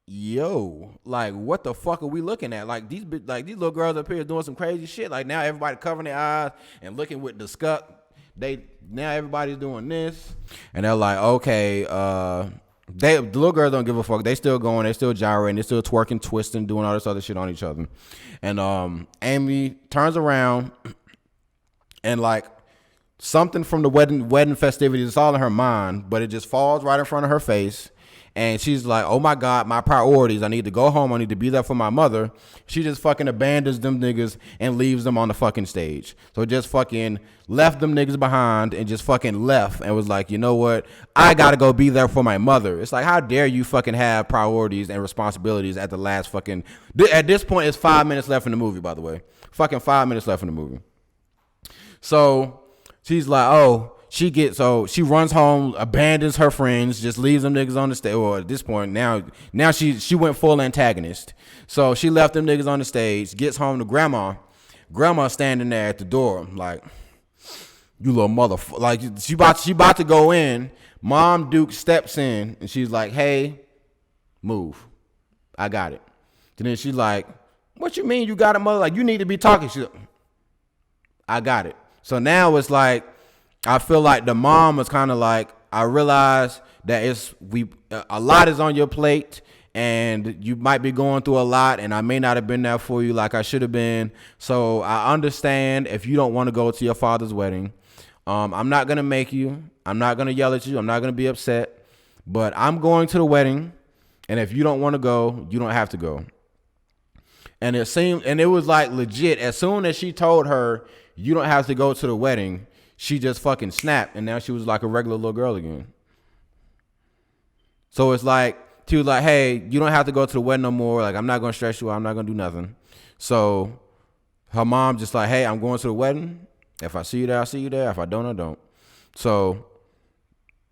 A: yo, like what the fuck are we looking at? Like these little girls up here doing some crazy shit. Like now everybody covering their eyes and looking with disgust. Now everybody's doing this, and they're like, okay, the little girls don't give a fuck. They still going, they still gyrating, they still twerking, twisting, doing all this other shit on each other. And Amy turns around and like something from the wedding festivities, it's all in her mind, but it just falls right in front of her face. And she's like, oh my God, my priorities. I need to go home. I need to be there for my mother. She just fucking abandons them niggas and leaves them on the fucking stage. So just fucking left them niggas behind and just fucking left and was like, you know what? I got to go be there for my mother. It's like, how dare you fucking have priorities and responsibilities at the last fucking, at this point, it's 5 minutes left in the movie, by the way. Fucking 5 minutes left in the movie. So she's like, oh, she runs home, abandons her friends, just leaves them niggas on the stage. Or at this point, now she went full antagonist. So she left them niggas on the stage, gets home to grandma. Grandma standing there at the door, like, you little motherfucker. Like she about to go in. Mom Duke steps in and she's like, hey, move. I got it. And then she's like, what you mean you got it, mother? Like, you need to be talking. She's like, I got it. So now it's like, I feel like the mom was kind of like, I realize that a lot is on your plate and you might be going through a lot and I may not have been there for you like I should have been. So I understand if you don't want to go to your father's wedding. I'm not going to make you. I'm not going to yell at you. I'm not going to be upset. But I'm going to the wedding, and if you don't want to go, you don't have to go. And it was like legit. As soon as she told her, you don't have to go to the wedding, she just fucking snapped, and now she was like a regular little girl again. So it's like, she was like, hey, you don't have to go to the wedding no more. Like, I'm not going to stress you out. I'm not going to do nothing. So her mom just like, hey, I'm going to the wedding. If I see you there, I'll see you there. If I don't, I don't. So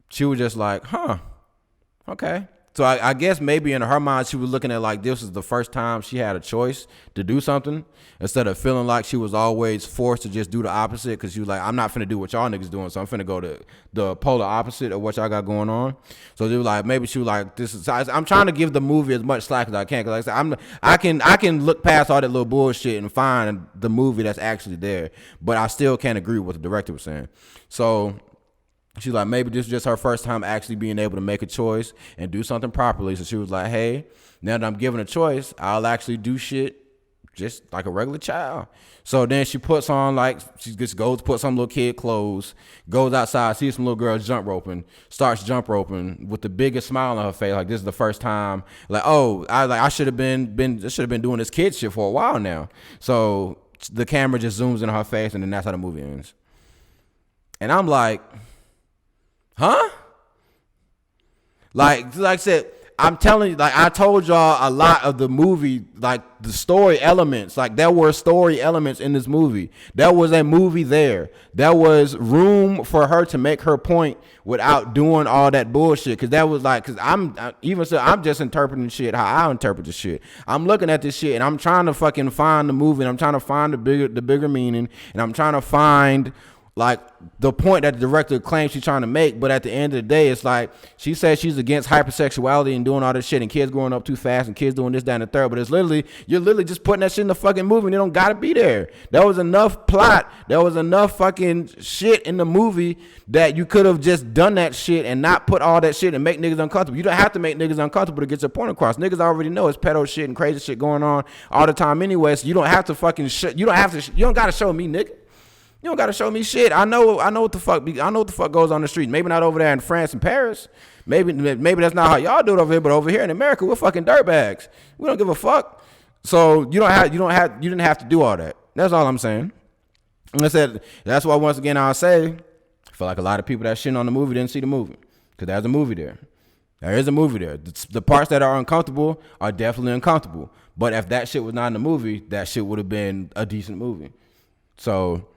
A: she was just like, huh, okay. So I guess maybe in her mind, she was looking at like this was the first time she had a choice to do something instead of feeling like she was always forced to just do the opposite, because she was like, I'm not finna do what y'all niggas doing, so I'm finna go to the polar opposite of what y'all got going on. So they were like, maybe she was like, I'm trying to give the movie as much slack as I can, because like I said, I can look past all that little bullshit and find the movie that's actually there, but I still can't agree with what the director was saying. So she's like, maybe this is just her first time actually being able to make a choice and do something properly. So she was like, hey, now that I'm given a choice, I'll actually do shit just like a regular child. So then she puts on, like, she just goes, puts some little kid clothes, goes outside, sees some little girl jump roping, starts jump roping with the biggest smile on her face. Like, this is the first time, like, oh, I should have been doing this kid shit for a while now. So the camera just zooms in her face, and then that's how the movie ends. And I'm like, huh? Like I said, I'm telling you, like I told y'all a lot of the movie, like the story elements, like there were story elements in this movie. There was a movie there. There was room for her to make her point without doing all that bullshit. Cause that was like, cause I'm just interpreting shit how I interpret the shit. I'm looking at this shit and I'm trying to fucking find the movie, and I'm trying to find the bigger meaning, and I'm trying to find like the point that the director claims she's trying to make, but at the end of the day, it's like she says she's against hypersexuality and doing all this shit and kids growing up too fast and kids doing this, that, and the third. But it's literally, you're literally just putting that shit in the fucking movie and it don't gotta be there. There was enough plot, there was enough fucking shit in the movie that you could have just done that shit and not put all that shit and make niggas uncomfortable. You don't have to make niggas uncomfortable to get your point across. Niggas already know it's pedo shit and crazy shit going on all the time anyway, so you don't have to fucking you don't gotta show me, nigga. You don't gotta show me shit. I know what the fuck goes on the street. Maybe not over there in France and Paris. Maybe that's not how y'all do it over here. But over here in America, we're fucking dirtbags. We don't give a fuck. So you didn't have to do all that. That's all I'm saying. And I said that's why once again I'll say, I feel like a lot of people that shitting on the movie didn't see the movie because there's a movie there. There is a movie there. The parts that are uncomfortable are definitely uncomfortable. But if that shit was not in the movie, that shit would have been a decent movie. So.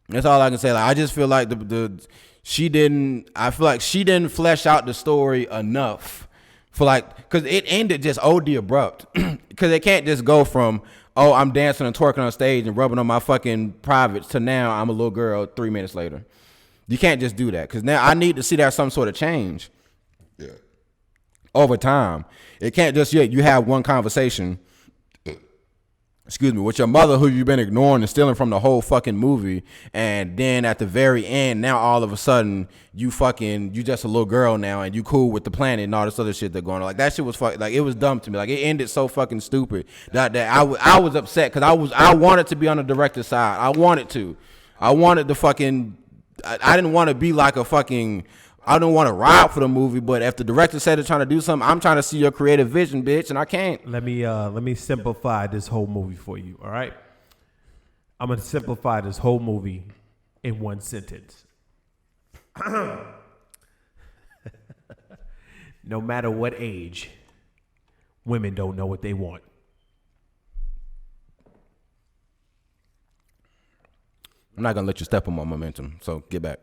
A: That's all I can say. Like, I just feel like she didn't flesh out the story enough for because it ended just OD abrupt. Because it can't just go from, oh, I'm dancing and twerking on stage and rubbing on my fucking privates to now I'm a little girl 3 minutes later. You can't just do that because now I need to see that some sort of change over time. It can't just, you have one conversation with your mother who you've been ignoring and stealing from the whole fucking movie, and then at the very end, now all of a sudden you just a little girl now and you cool with the planet and all this other shit that's going on. Like that shit was it was dumb to me. Like it ended so fucking stupid that I was upset because I wanted to be on the director's side. I wanted the fucking I didn't want to be like a fucking. I don't want to ride for the movie, but if the director said they're trying to do something, I'm trying to see your creative vision, bitch, and I can't.
C: Let me simplify this whole movie for you, all right? I'm going to simplify this whole movie in one sentence. No matter what age, women don't know what they want.
A: I'm not going to let you step on my momentum, so get back.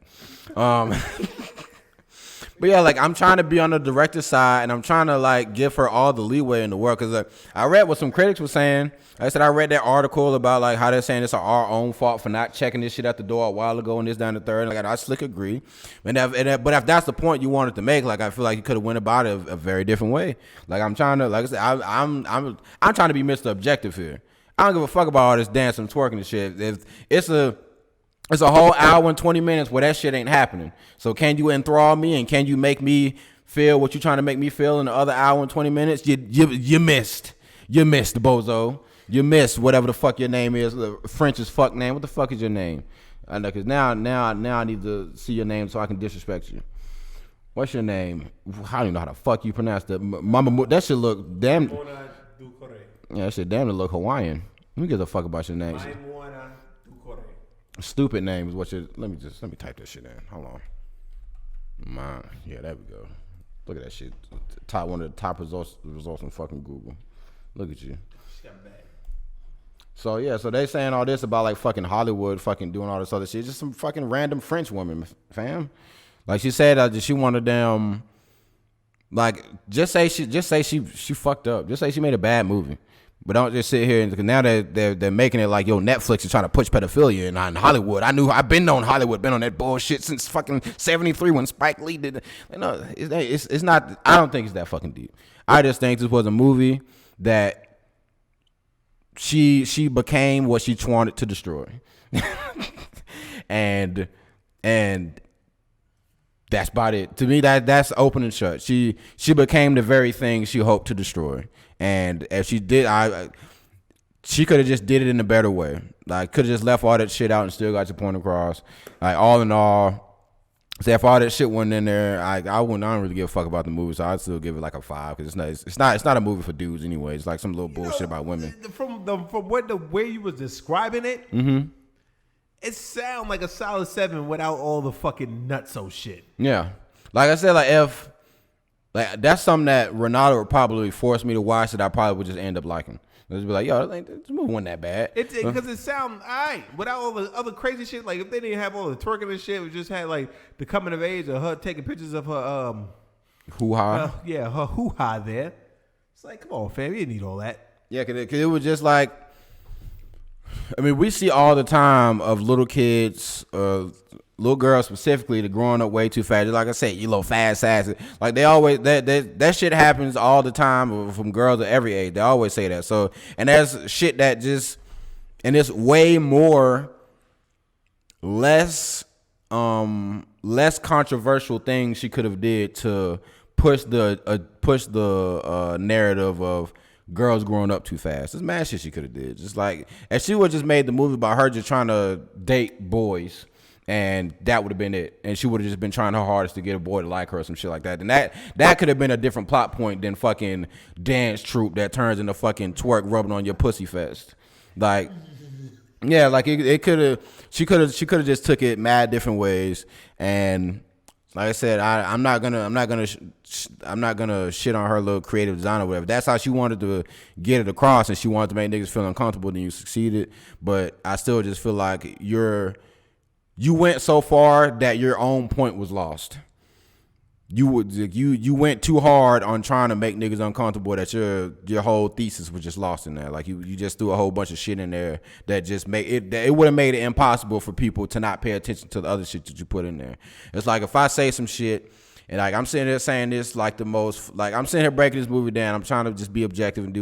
A: But yeah, I'm trying to be on the director's side, and I'm trying to give her all the leeway in the world. Because I read what some critics were saying. I read that article about how they're saying it's our own fault for not checking this shit at the door a while ago and this down the third. I slick agree. But if that's the point you wanted to make, I feel like you could have went about it a very different way. I'm trying to, like I said, I'm trying to be Mr. Objective here. I don't give a fuck about all this dancing and twerking and shit. If it's a whole hour and 20 minutes where that shit ain't happening. So can you enthrall me and can you make me feel what you're trying to make me feel in the other hour and 20 minutes? You missed. You missed, bozo. You missed whatever the fuck your name is. The French as fuck name. What the fuck is your name? I know, because now I need to see your name so I can disrespect you. What's your name? I don't even know how the fuck you pronounce that. Mama, that shit look damn. Yeah, that shit damn to look Hawaiian. Who gives a fuck about your name? Stupid name is what you. Let me type that shit in. Hold on. Yeah, there we go. Look at that shit. One of the top results in fucking Google. Look at you. So yeah, so they saying all this about fucking Hollywood, fucking doing all this other shit. Just some fucking random French woman, fam. She said she wanted them. Just say she fucked up. Just say she made a bad movie. But don't just sit here and now they're making it Netflix is trying to push pedophilia in Hollywood. I've been on Hollywood, been on that bullshit since fucking 73 when Spike Lee did it. No, it's not. I don't think it's that fucking deep. I just think this was a movie that she became what she wanted to destroy, and that's about it. To me, that's open and shut. She became the very thing she hoped to destroy. And if she did, she could have just did it in a better way. Could have just left all that shit out and still got your point across. All in all, say if all that shit wasn't in there, I don't really give a fuck about the movie. So I'd still give it a 5 because it's not a movie for dudes anyway. It's some little bullshit about women.
C: From the way you was describing it, it sound like a solid 7 without all the fucking nutso shit.
A: Yeah, like I said, if. That's something that Ronaldo would probably force me to watch that I probably would just end up liking. Just be yo, this movie wasn't that bad.
C: Because it sound all right without all the other crazy shit. If they didn't have all the twerking and shit, we just had the coming of age of her taking pictures of her
A: hoo-ha.
C: Her hoo-ha there. It's come on, fam, you didn't need all that.
A: Yeah, cause it was just I mean, we see all the time of little kids, little girls specifically, that growing up way too fast. Like I said, you little fast ass. Like they always that shit happens all the time from girls of every age. They always say that. So, and that's shit that just, and it's way more less controversial things she could have did to push the narrative of girls growing up too fast. There's mad shit she could have did. Just like, if she would just made the movie about her just trying to date boys, and that would have been it, and she would have just been trying her hardest to get a boy to like her or some shit like that, then that could have been a different plot point than fucking dance troupe that turns into fucking twerk rubbing on your pussy fest. Like, yeah, like it could have. She could have just took it mad different ways. And like I said, I'm not gonna shit on her little creative design or whatever. That's how she wanted to get it across, and she wanted to make niggas feel uncomfortable. Then you succeeded. But I still just feel like you went so far that your own point was lost. You went too hard on trying to make niggas uncomfortable that your whole thesis was just lost in there. Like you just threw a whole bunch of shit in there that just made it would have made it impossible for people to not pay attention to the other shit that you put in there. It's like if I say some shit and like I'm sitting there saying this like the most, like I'm sitting here breaking this movie down, I'm trying to just be objective and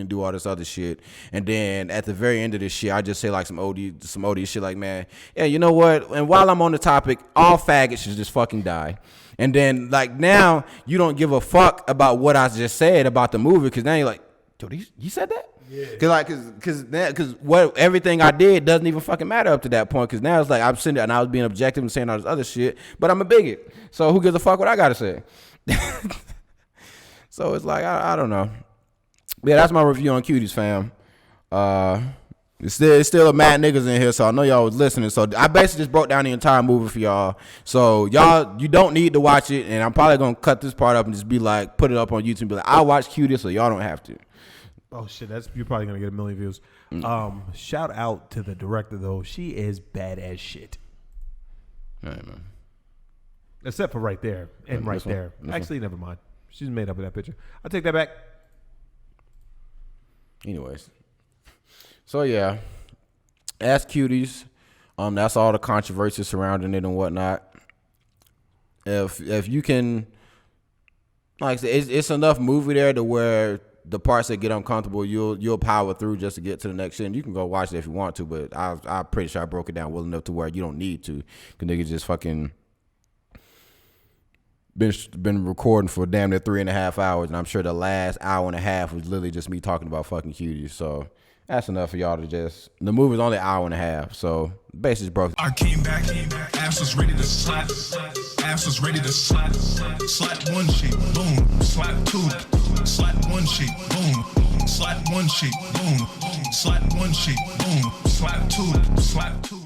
A: do all this other shit, and then at the very end of this shit I just say like some OD shit like, man, yeah, you know what, and while I'm on the topic, all faggots should just fucking die. And then, like, now you don't give a fuck about what I just said about the movie, because now you're like, dude, you said that? Yeah. Because what everything I did doesn't even fucking matter up to that point. Because now it's like I'm sitting there and I was being objective and saying all this other shit, but I'm a bigot. So who gives a fuck what I gotta say? So it's like I don't know. Yeah, that's my review on Cuties, fam. It's still a mad niggas in here, so I know y'all was listening. So I basically just broke down the entire movie for y'all. So y'all, you don't need to watch it, and I'm probably gonna cut this part up and just be like, put it up on YouTube and be like, I watch Cuties, so y'all don't have to.
C: Oh shit, you're probably gonna get 1 million views. Shout out to the director though. She is bad as shit.
A: All right, man.
C: Except for right there and right there. Actually, never mind. She's made up of that picture. I'll take that back.
A: Anyways. So yeah, that's Cuties. That's all the controversy surrounding it and whatnot. If you can, like I said, it's enough movie there to where the parts that get uncomfortable, you'll power through just to get to the next shit. And you can go watch it if you want to, but I'm pretty sure I broke it down well enough to where you don't need to, because niggas just fucking been recording for damn near 3.5 hours, and I'm sure the last hour and a half was literally just me talking about fucking Cuties. So that's enough for y'all to just. The movie's only an hour and a half, so basically broke.
D: I came back, ass was ready to slap, ass was ready to slap one cheek, boom, slap two, slap one cheek, boom, slap one cheek, boom, slap one cheek, boom, slap two, slap two.